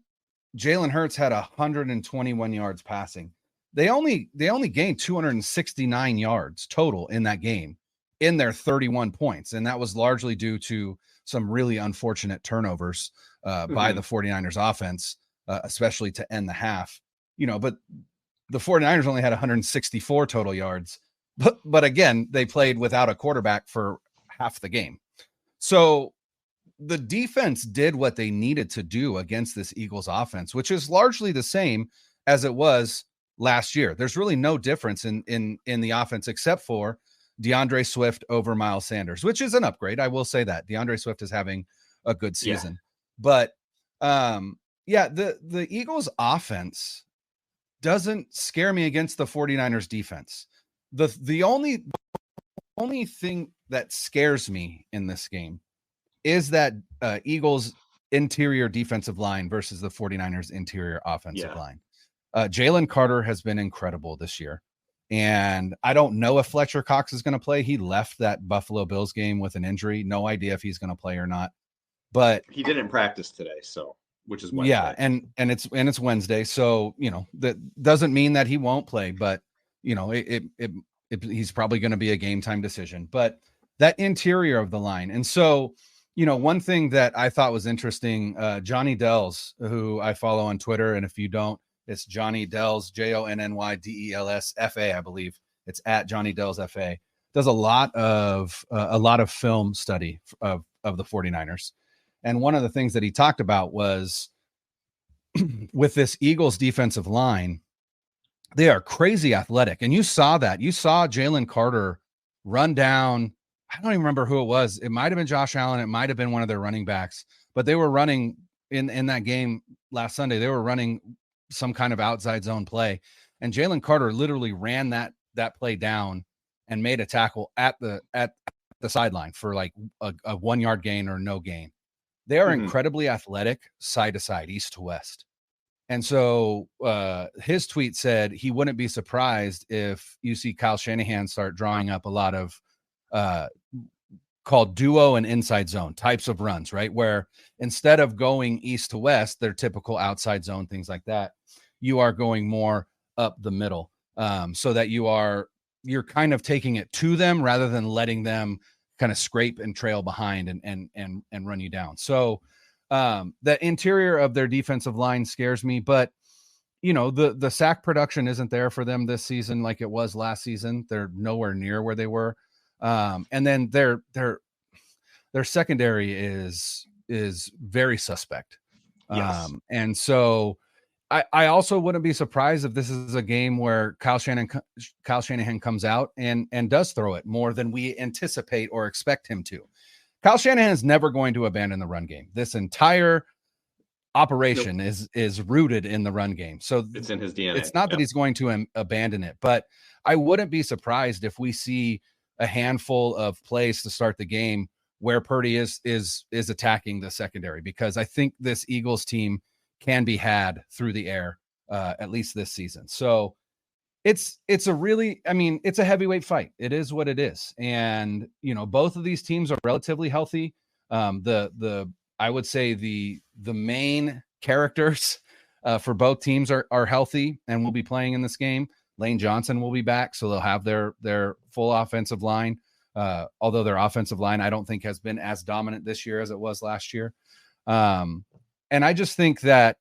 Speaker 12: Jalen Hurts had 121 yards passing. They only gained 269 yards total in that game in their 31 points, and that was largely due to some really unfortunate turnovers by the 49ers offense, especially to end the half. But the 49ers only had 164 total yards, but again, they played without a quarterback for half the game. So the defense did what they needed to do against this Eagles offense, which is largely the same as it was last year. There's really no difference in the offense except for DeAndre Swift over Miles Sanders, which is an upgrade. I will say that DeAndre Swift is having a good season, but the Eagles offense doesn't scare me against the 49ers defense. The only thing that scares me in this game is that Eagles interior defensive line versus the 49ers interior offensive line. Jalen Carter has been incredible this year. And I don't know if Fletcher Cox is going to play. He left that Buffalo Bills game with an injury. No idea if he's going to play or not. But
Speaker 6: he didn't practice today, which is Wednesday.
Speaker 12: Yeah, and it's Wednesday, so that doesn't mean that he won't play, but he's probably going to be a game time decision. But that interior of the line, and so one thing that I thought was interesting, Johnny Dells, who I follow on Twitter, and if you don't, it's Johnny Dells, JONNYDELS-FA, I believe. It's at Johnny Dells FA. Does a lot of film study of the 49ers. And one of the things that he talked about was with this Eagles defensive line, they are crazy athletic. And you saw that. You saw Jalen Carter run down. I don't even remember who it was. It might have been Josh Allen. It might have been one of their running backs. But they were running in that game last Sunday. They were running some kind of outside zone play. And Jalen Carter literally ran that play down and made a tackle at the sideline for like a 1 yard gain or no gain. They are incredibly athletic, side to side, east to west. And so his tweet said he wouldn't be surprised if you see Kyle Shanahan start drawing up a lot of called duo and inside zone types of runs, right? Where instead of going east to west, their typical outside zone, things like that, you are going more up the middle, so that you're kind of taking it to them rather than letting them kind of scrape and trail behind and run you down. So the interior of their defensive line scares me, but the sack production isn't there for them this season like it was last season. They're nowhere near where they were. And then their secondary is very suspect.
Speaker 6: Yes.
Speaker 12: And so I also wouldn't be surprised if this is a game where Kyle Shanahan comes out and does throw it more than we anticipate or expect him to. Kyle Shanahan is never going to abandon the run game. This entire operation is rooted in the run game. So
Speaker 6: it's in his DNA.
Speaker 12: It's not that he's going to abandon it, but I wouldn't be surprised if we see a handful of plays to start the game where Purdy is attacking the secondary, because I think this Eagles team can be had through the air, at least this season. So it's a really, it's a heavyweight fight. It is what it is. And, both of these teams are relatively healthy. I would say the main characters for both teams are healthy and will be playing in this game. Lane Johnson will be back, so they'll have their full offensive line. Although their offensive line, I don't think has been as dominant this year as it was last year. And I just think that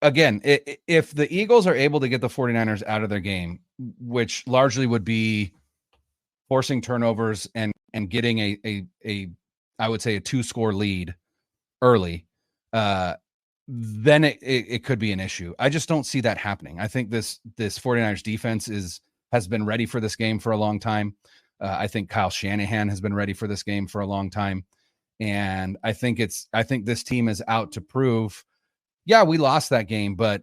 Speaker 12: again, if the Eagles are able to get the 49ers out of their game, which largely would be forcing turnovers and getting a I would say a 2-score lead early, then it could be an issue. I just don't see that happening. I think this 49ers defense has been ready for this game for a long time. I think Kyle Shanahan has been ready for this game for a long time. And I think this team is out to prove, yeah, we lost that game, but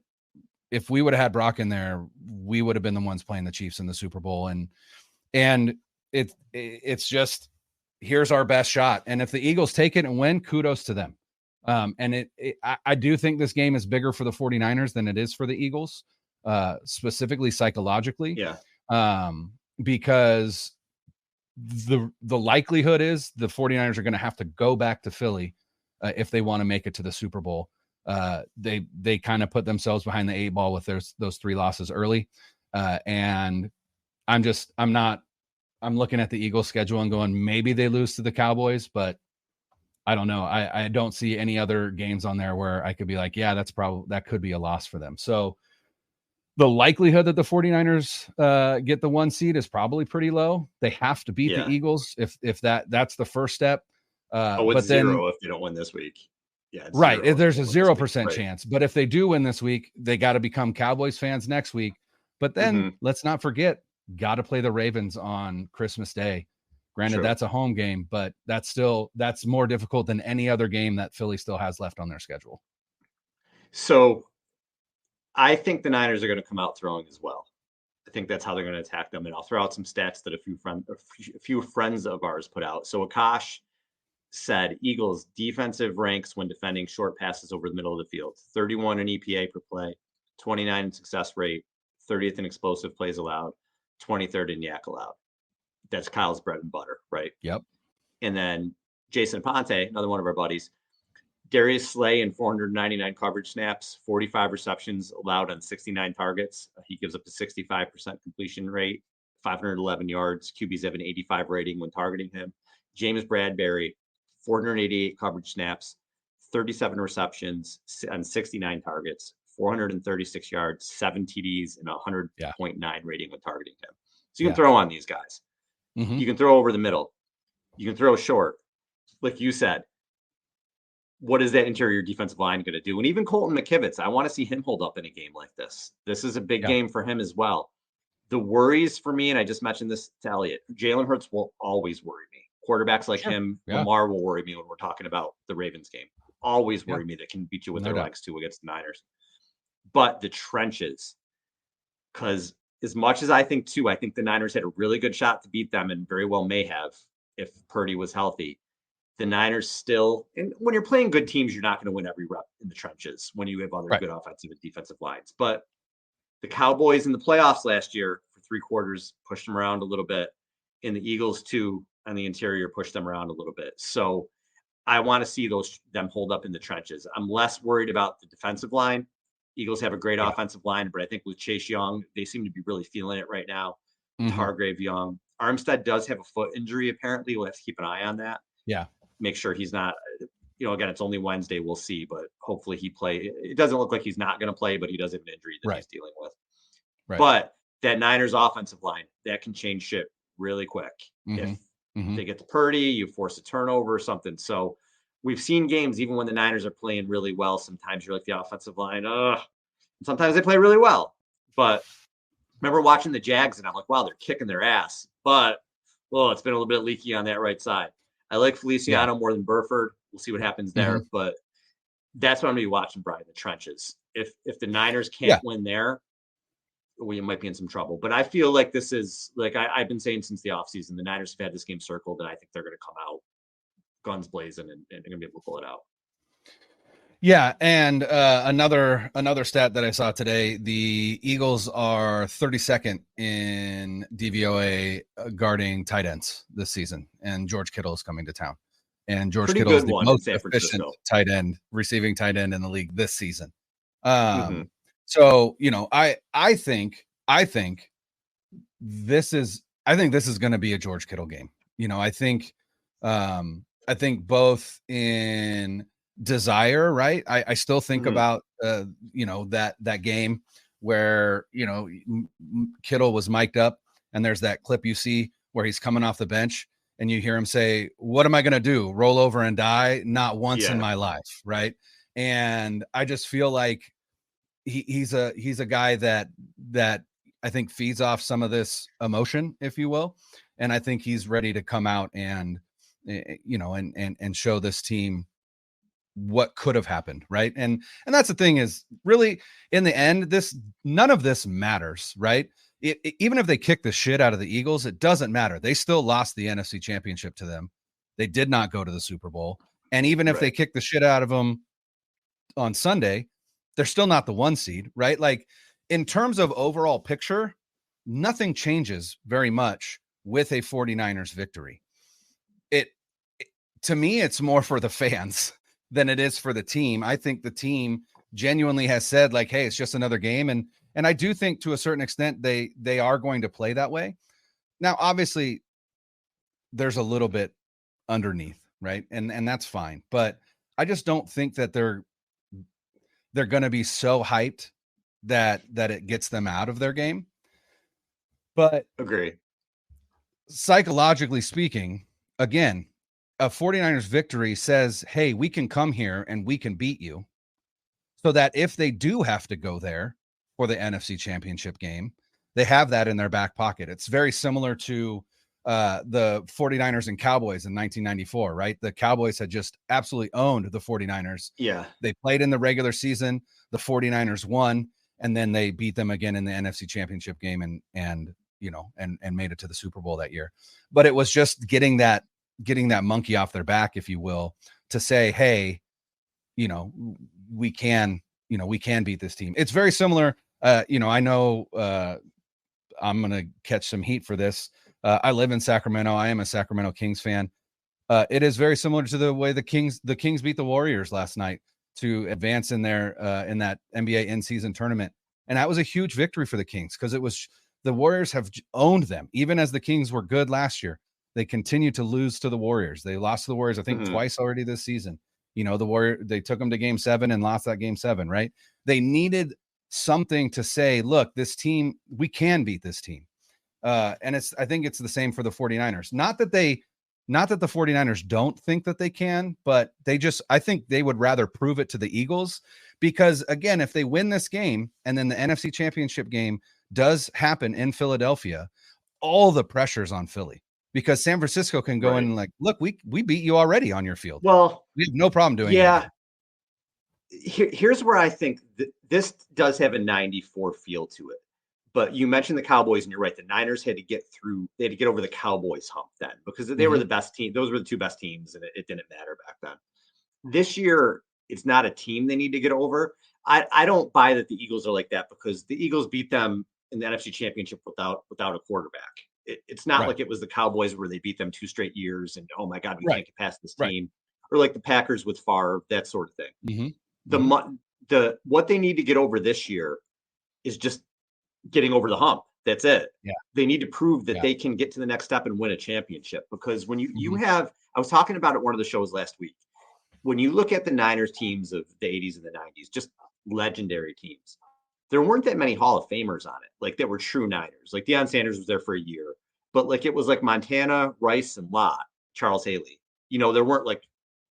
Speaker 12: if we would have had Brock in there, we would have been the ones playing the Chiefs in the Super Bowl. And it's just, here's our best shot. And if the Eagles take it and win, kudos to them. And I do think this game is bigger for the 49ers than it is for the Eagles, specifically psychologically.
Speaker 6: Yeah.
Speaker 12: Because the likelihood is the 49ers are going to have to go back to Philly if they want to make it to the Super Bowl. They kind of put themselves behind the 8 ball with those 3 losses early. And I'm looking at the Eagles schedule and going, maybe they lose to the Cowboys, but I don't know. I don't see any other games on there where I could be like, yeah, that could be a loss for them. So the likelihood that the 49ers get the 1 seed is probably pretty low. They have to beat the Eagles if that's the first step.
Speaker 6: But 0 if they don't win this week. Yeah,
Speaker 12: right. There's a 0% chance. But if they do win this week, they got to become Cowboys fans next week. But then let's not forget, got to play the Ravens on Christmas Day. Granted, that's a home game, but that's more difficult than any other game that Philly still has left on their schedule.
Speaker 6: So I think the Niners are going to come out throwing as well. I think that's how they're going to attack them. And I'll throw out some stats that a few friends of ours put out. So Akash said Eagles defensive ranks when defending short passes over the middle of the field: 31 in EPA per play, 29 in success rate, 30th in explosive plays allowed, 23rd in yak allowed. That's Kyle's bread and butter, right?
Speaker 12: Yep.
Speaker 6: And then Jason Ponte, another one of our buddies, Darius Slay in 499 coverage snaps, 45 receptions allowed on 69 targets. He gives up a 65% completion rate, 511 yards. QBs have an 85 rating when targeting him. James Bradbury, 488 coverage snaps, 37 receptions on 69 targets, 436 yards, 7 TDs, and 100.9 rating when targeting him. So you can throw on these guys. You can throw over the middle. You can throw short. Like you said, what is that interior defensive line going to do? And even Colton McKivitz, I want to see him hold up in a game like this. This is a big game for him as well. The worries for me, and I just mentioned this to Eliot, Jalen Hurts will always worry me. Quarterbacks like him, Lamar will worry me when we're talking about the Ravens game. Always worry me that can beat you with their legs too against the Niners. But the trenches, because as much as I think the Niners had a really good shot to beat them and very well may have if Purdy was healthy. The Niners still, and when you're playing good teams, you're not going to win every rep in the trenches when you have other good offensive and defensive lines. But the Cowboys in the playoffs last year for 3 quarters pushed them around a little bit, and the Eagles too on the interior pushed them around a little bit. So I want to see them hold up in the trenches. I'm less worried about the defensive line. Eagles have a great offensive line, but I think with Chase Young, they seem to be really feeling it right now. Hargrave Young. Armstead does have a foot injury, apparently. We'll have to keep an eye on that.
Speaker 12: Yeah.
Speaker 6: Make sure he's not, again, it's only Wednesday. We'll see, but hopefully he play. It doesn't look like he's not going to play, but he does have an injury that he's dealing with. But that Niners offensive line, that can change shit really quick. If they get to Purdy, you force a turnover or something. So we've seen games, even when the Niners are playing really well, sometimes you're like the offensive line, sometimes they play really well. But remember watching the Jags, and I'm like, wow, they're kicking their ass. But, it's been a little bit leaky on that right side. I like Feliciano more than Burford. We'll see what happens there. But that's what I'm going to be watching, Brian, the trenches. If the Niners can't win there, we might be in some trouble. But I feel like this is, like I've been saying since the offseason, the Niners have had this game circled, and I think they're going to come out guns blazing and they're going to be able to pull it out.
Speaker 12: Yeah, and another stat that I saw today, the Eagles are 32nd in DVOA guarding tight ends this season, and George Kittle is coming to town. And George Kittle is the most efficient receiving tight end in the league this season. So, I think this is going to be a George Kittle game. I think both in desire, right? I still think about, that game where, Kittle was mic'd up, and there's that clip you see where he's coming off the bench and you hear him say, "What am I going to do? Roll over and die? Not once in my life." Right. And I just feel like he's a guy that I think feeds off some of this emotion, if you will. And I think he's ready to come out and, and show this team what could have happened. Right. And that's the thing, is really in the end, none of this matters. Right. Even if they kick the shit out of the Eagles, it doesn't matter. They still lost the NFC Championship to them. They did not go to the Super Bowl. And even if they kick the shit out of them on Sunday, they're still not the 1 seed, right? Like, in terms of overall picture, nothing changes very much with a 49ers victory. To me, it's more for the fans than it is for the team. I think the team genuinely has said, like, hey, it's just another game. And I do think to a certain extent they are going to play that way. Now, obviously, there's a little bit underneath, right? And that's fine. But I just don't think that they're going to be so hyped that it gets them out of their game. But
Speaker 6: agree.
Speaker 12: Psychologically speaking, again, a 49ers victory says, hey, we can come here and we can beat you, so that if they do have to go there for the NFC Championship game, they have that in their back pocket. It's very similar to the 49ers and Cowboys in 1994, right? The Cowboys had just absolutely owned the 49ers.
Speaker 6: Yeah.
Speaker 12: They played in the regular season. The 49ers won, and then they beat them again in the NFC Championship game and made it to the Super Bowl that year. But it was just getting that monkey off their back, if you will, to say, hey, we can beat this team. It's very similar. I know I'm going to catch some heat for this. I live in Sacramento. I am a Sacramento Kings fan. It is very similar to the way the Kings beat the Warriors last night to advance in their in that NBA in-season tournament. And that was a huge victory for the Kings, because it was the Warriors have owned them. Even as the Kings were good last year, they continued to lose to the Warriors. They lost to the Warriors, I think, twice already this season. They took them to Game 7 and lost that Game 7, right? They needed something to say, look, this team, we can beat this team. And I think it's the same for the 49ers. Not that the 49ers don't think that they can, but I think they would rather prove it to the Eagles, because again, if they win this game and then the NFC Championship game does happen in Philadelphia, all the pressure's on Philly, because San Francisco can go in and like, look, we beat you already on your field.
Speaker 6: Well,
Speaker 12: we have no problem doing it.
Speaker 6: Yeah. Here's where I think this does have a 94 feel to it. But you mentioned the Cowboys, and you're right. The Niners had to get over the Cowboys hump then, because they were the best team. Those were the two best teams, and it didn't matter back then. This year, it's not a team they need to get over. I don't buy that the Eagles are like that, because the Eagles beat them in the NFC Championship without a quarterback. It's not like it was the Cowboys where they beat them 2 straight years and, oh my God, we can't get past this team, or like the Packers with Favre, that sort of thing. What they need to get over this year is just getting over the hump. That's it. Yeah. They need to prove that they can get to the next step and win a championship, because when you have, I was talking about it one of the shows last week, when you look at the Niners teams of the 80s and the 90s, just legendary teams, there weren't that many Hall of Famers on it, like that were true Niners. Like Deion Sanders was there for a year, but like it was like Montana, Rice, and Lott, Charles Haley. There weren't like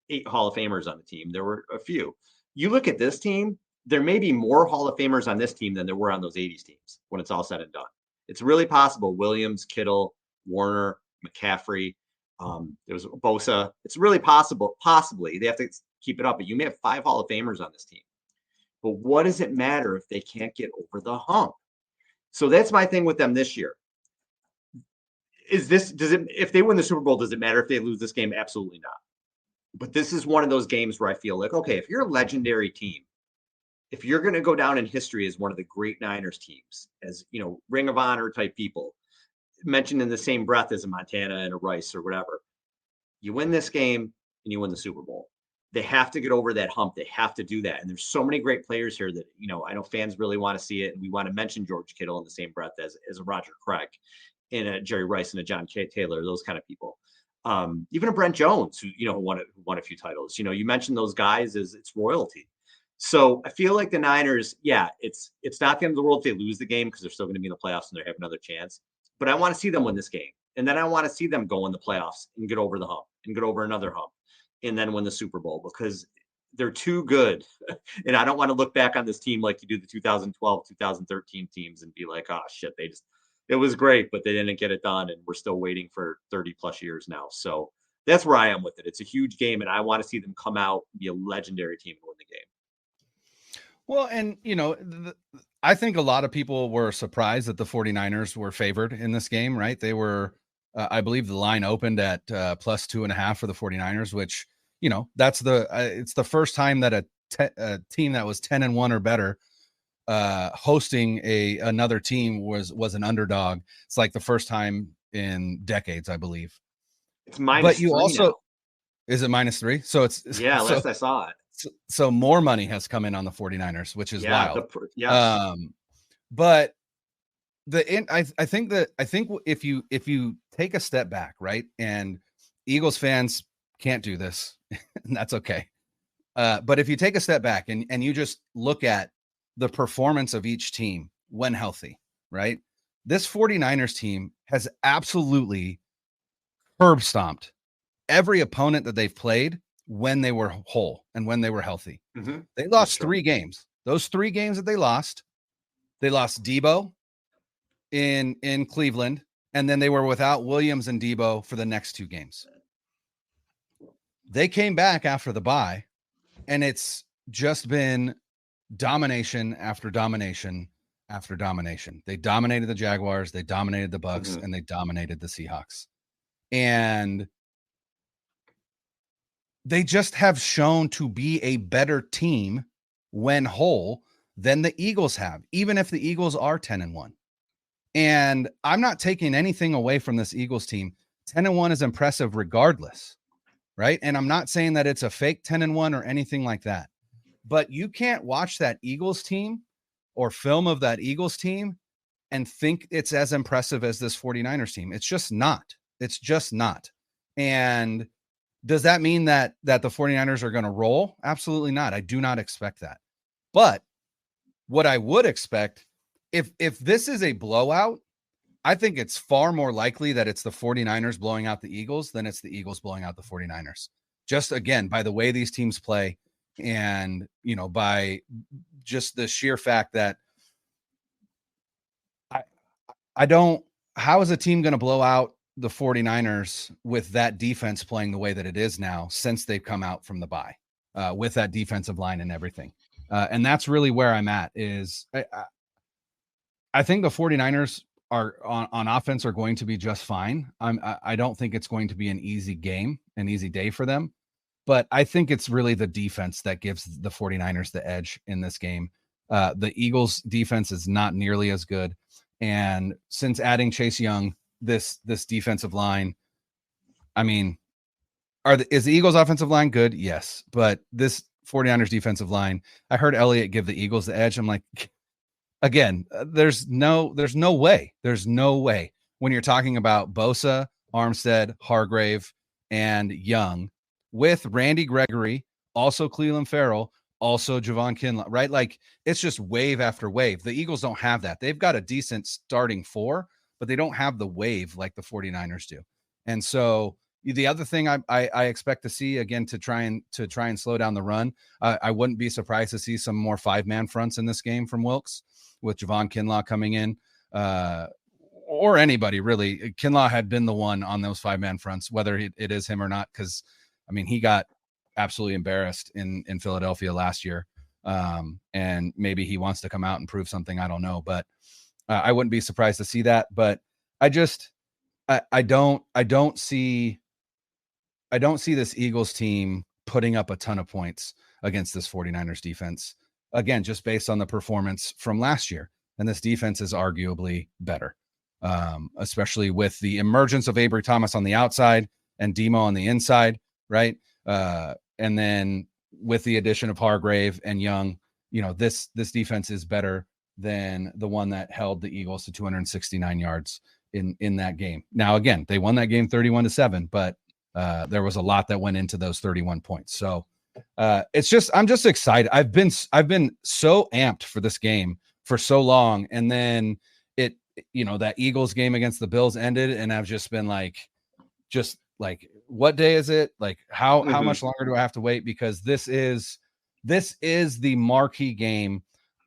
Speaker 6: 8 Hall of Famers on the team. There were a few. You look at this team, there may be more Hall of Famers on this team than there were on those 80s teams when it's all said and done. It's really possible. Williams, Kittle, Warner, McCaffrey, there was Bosa. It's really possible. Possibly they have to keep it up, but you may have 5 Hall of Famers on this team. But what does it matter if they can't get over the hump? So that's my thing with them this year. If they win the Super Bowl, does it matter if they lose this game? Absolutely not. But this is one of those games where I feel like, okay, if you're a legendary team, if you're going to go down in history as one of the great Niners teams, as, Ring of Honor type people, mentioned in the same breath as a Montana and a Rice or whatever, you win this game and you win the Super Bowl. They have to get over that hump. They have to do that. And there's so many great players here that, I know fans really want to see it. And we want to mention George Kittle in the same breath as a Roger Craig and a Jerry Rice and a John Taylor, those kind of people. even a Brent Jones, who won a few titles. You mentioned those guys as it's royalty. So I feel like the Niners, it's not the end of the world if they lose the game, because they're still going to be in the playoffs and they have another chance. But I want to see them win this game. And then I want to see them go in the playoffs and get over the hump and get over another hump and then win the Super Bowl, because they're too good. And I don't want to look back on this team like you do the 2012, 2013 teams and be like, oh shit, it was great, but they didn't get it done. And we're still waiting for 30 plus years now. So that's where I am with it. It's a huge game, and I want to see them come out and be a legendary team and win the game.
Speaker 12: Well, and, I think a lot of people were surprised that the 49ers were favored in this game, right? They were, I believe the line opened at plus 2.5 for the 49ers, which, that's it's the first time that a team that was 10-1 or better hosting another team was an underdog. It's like the first time in decades, I believe.
Speaker 6: It's minus, but
Speaker 12: you also
Speaker 6: now.
Speaker 12: Is it -3? So it's
Speaker 6: last I saw it.
Speaker 12: So more money has come in on the 49ers, which is wild. But I think if you take a step back, right, and Eagles fans can't do this, and that's okay. But if you take a step back and you just look at the performance of each team when healthy, right? This 49ers team has absolutely curb stomped every opponent that they've played when they were whole and when they were healthy. Mm-hmm. They lost 3 games. Those 3 games that they lost Debo in Cleveland, and then they were without Williams and Debo for the next 2 games. They came back after the bye, and it's just been domination after domination after domination. They dominated the Jaguars, they dominated the Bucks, and they dominated the Seahawks. And they just have shown to be a better team when whole than the Eagles have, even if the Eagles are 10-1. And I'm not taking anything away from this Eagles team. 10-1 is impressive regardless, right? And I'm not saying that it's a fake 10-1 or anything like that. But you can't watch that Eagles team or film of that Eagles team and think it's as impressive as this 49ers team. It's just not. It's just not. And does that mean that the 49ers are going to roll? Absolutely not. I do not expect that. But what I would expect, if this is a blowout, I think it's far more likely that it's the 49ers blowing out the Eagles than it's the Eagles blowing out the 49ers. Just, again, by the way these teams play and, by just the sheer fact that how is a team going to blow out the 49ers with that defense playing the way that it is now since they've come out from the bye with that defensive line and everything. And that's really where I'm at is I think the 49ers are on offense are going to be just fine. I don't think it's going to be an easy game, an easy day for them, but I think it's really the defense that gives the 49ers the edge in this game. The Eagles defense is not nearly as good. And since adding Chase Young, this defensive line, I mean, is the Eagles offensive line good? Yes. But this 49ers defensive line, I heard Eliot give the Eagles the edge. I'm like, again, there's no way. There's no way when you're talking about Bosa, Armstead, Hargrave, and Young with Randy Gregory, also Cleveland Farrell, also Javon Kinlaw, right? Like it's just wave after wave. The Eagles don't have that. They've got a decent starting 4, but they don't have the wave like the 49ers do. And so the other thing I expect to see, again, to try and slow down the run, I wouldn't be surprised to see some more 5-man fronts in this game from Wilkes with Javon Kinlaw coming in, or anybody really. Kinlaw had been the one on those 5-man fronts, whether it is him or not, because I mean he got absolutely embarrassed in Philadelphia last year, and maybe he wants to come out and prove something. I don't know, but I wouldn't be surprised to see that. But I don't see this Eagles team putting up a ton of points against this 49ers defense. Again, just based on the performance from last year. And this defense is arguably better, especially with the emergence of Avery Thomas on the outside and Demo on the inside, right? And then with the addition of Hargrave and Young, this defense is better than the one that held the Eagles to 269 yards in that game. Now, again, they won that game 31-7, but There was a lot that went into those 31 points. So I'm just excited. I've been so amped for this game for so long. And then that Eagles game against the Bills ended. And I've just been like, what day is it? Like how much longer do I have to wait? Because this is the marquee game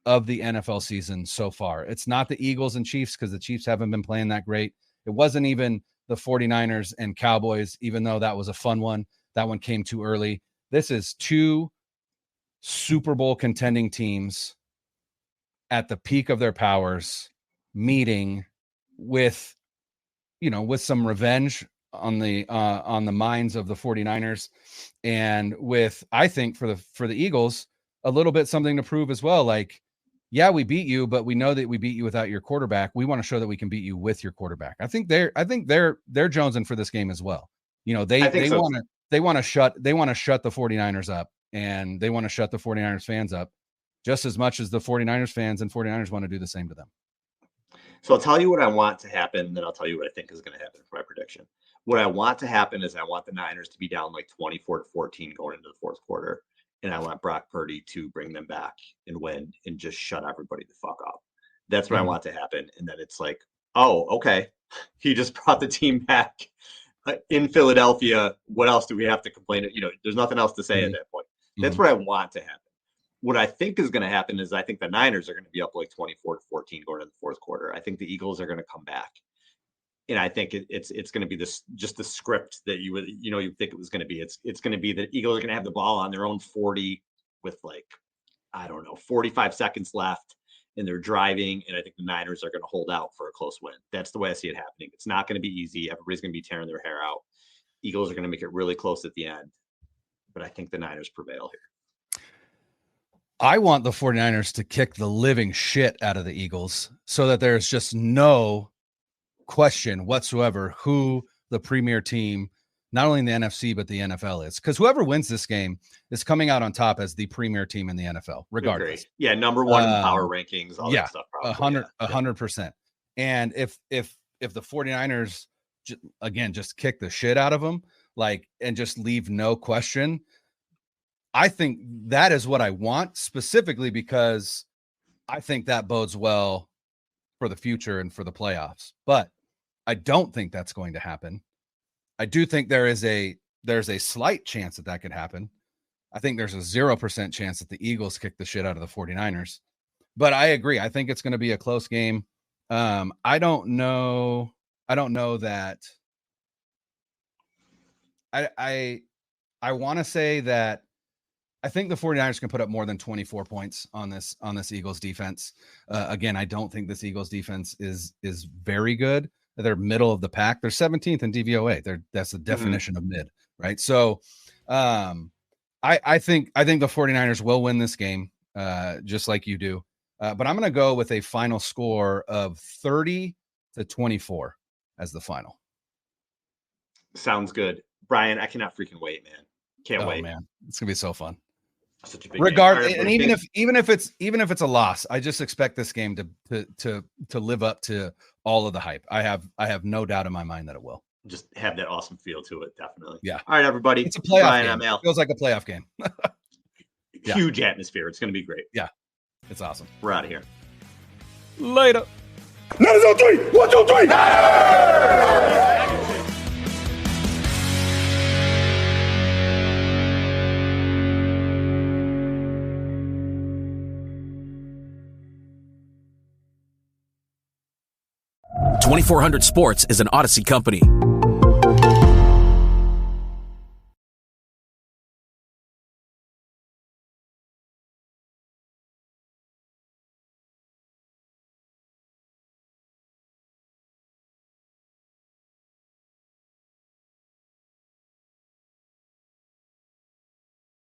Speaker 12: of the NFL season so far. It's not the Eagles and Chiefs, because the Chiefs haven't been playing that great. It wasn't even the 49ers and Cowboys, even though that was a fun one. That one came too early. This is two Super Bowl contending teams at the peak of their powers, meeting with some revenge on the minds of the 49ers, and with, I think, for the Eagles, a little bit something to prove as well. Like, yeah, we beat you, but we know that we beat you without your quarterback. We want to show that we can beat you with your quarterback. I think they're jonesing for this game as well. They want to shut the 49ers up, and they want to shut the 49ers fans up just as much as the 49ers fans and 49ers want to do the same to them.
Speaker 6: So I'll tell you what I want to happen, then I'll tell you what I think is going to happen for my prediction. What I want to happen is I want the Niners to be down like 24-14 going into the fourth quarter. And I want Brock Purdy to bring them back and win and just shut everybody the fuck up. That's what I want to happen. And then it's like, oh, okay. He just brought the team back in Philadelphia. What else do we have to complain? There's nothing else to say at that point. That's what I want to happen. What I think is going to happen is I think the Niners are going to be up like 24-14 going into the fourth quarter. I think the Eagles are going to come back. And I think it's going to be just the script that you think it was going to be. It's going to be the Eagles are going to have the ball on their own 40 with 45 seconds left, and they're driving. And I think the Niners are going to hold out for a close win. That's the way I see it happening. It's not going to be easy. Everybody's going to be tearing their hair out. Eagles are going to make it really close at the end, but I think the Niners prevail here.
Speaker 12: I want the 49ers to kick the living shit out of the Eagles so that there's just no question whatsoever who the premier team, not only in the NFC, but the NFL is. Because whoever wins this game is coming out on top as the premier team in the NFL, regardless.
Speaker 6: Yeah, number one in power rankings, all that stuff.
Speaker 12: 100%. And if the 49ers, just kick the shit out of them, and just leave no question, I think that is what I want, specifically because I think that bodes well for the future and for the playoffs. But I don't think that's going to happen. I do think there's a slight chance that could happen. I think there's a 0% chance that the Eagles kick the shit out of the 49ers. But I agree. I think it's going to be a close game. I don't know that I want to say that I think the 49ers can put up more than 24 points on this Eagles defense. Again, I don't think this Eagles defense is very good. They're middle of the pack. They're 17th in DVOA. That's the definition of mid, right? So I think the 49ers will win this game, just like you do. But I'm going to go with a final score of 30-24 as the final.
Speaker 6: Sounds good. Brian, I cannot freaking wait, man. Can't wait.
Speaker 12: Man. It's going to be so fun.
Speaker 6: Such a big
Speaker 12: Regardless, and even if it's a loss, I just expect this game to live up to all of the hype. I have no doubt in my mind that it will.
Speaker 6: Just have that awesome feel to it, definitely.
Speaker 12: Yeah.
Speaker 6: All right, everybody.
Speaker 12: It's a playoff
Speaker 6: Brian,
Speaker 12: game.
Speaker 6: I'm Al.
Speaker 12: It feels like a playoff game.
Speaker 6: Huge atmosphere. It's going to be great.
Speaker 12: Yeah, it's awesome.
Speaker 6: We're out of here.
Speaker 12: Later.
Speaker 5: 1, 2, 3.
Speaker 13: 2400 Sports is an Odyssey company.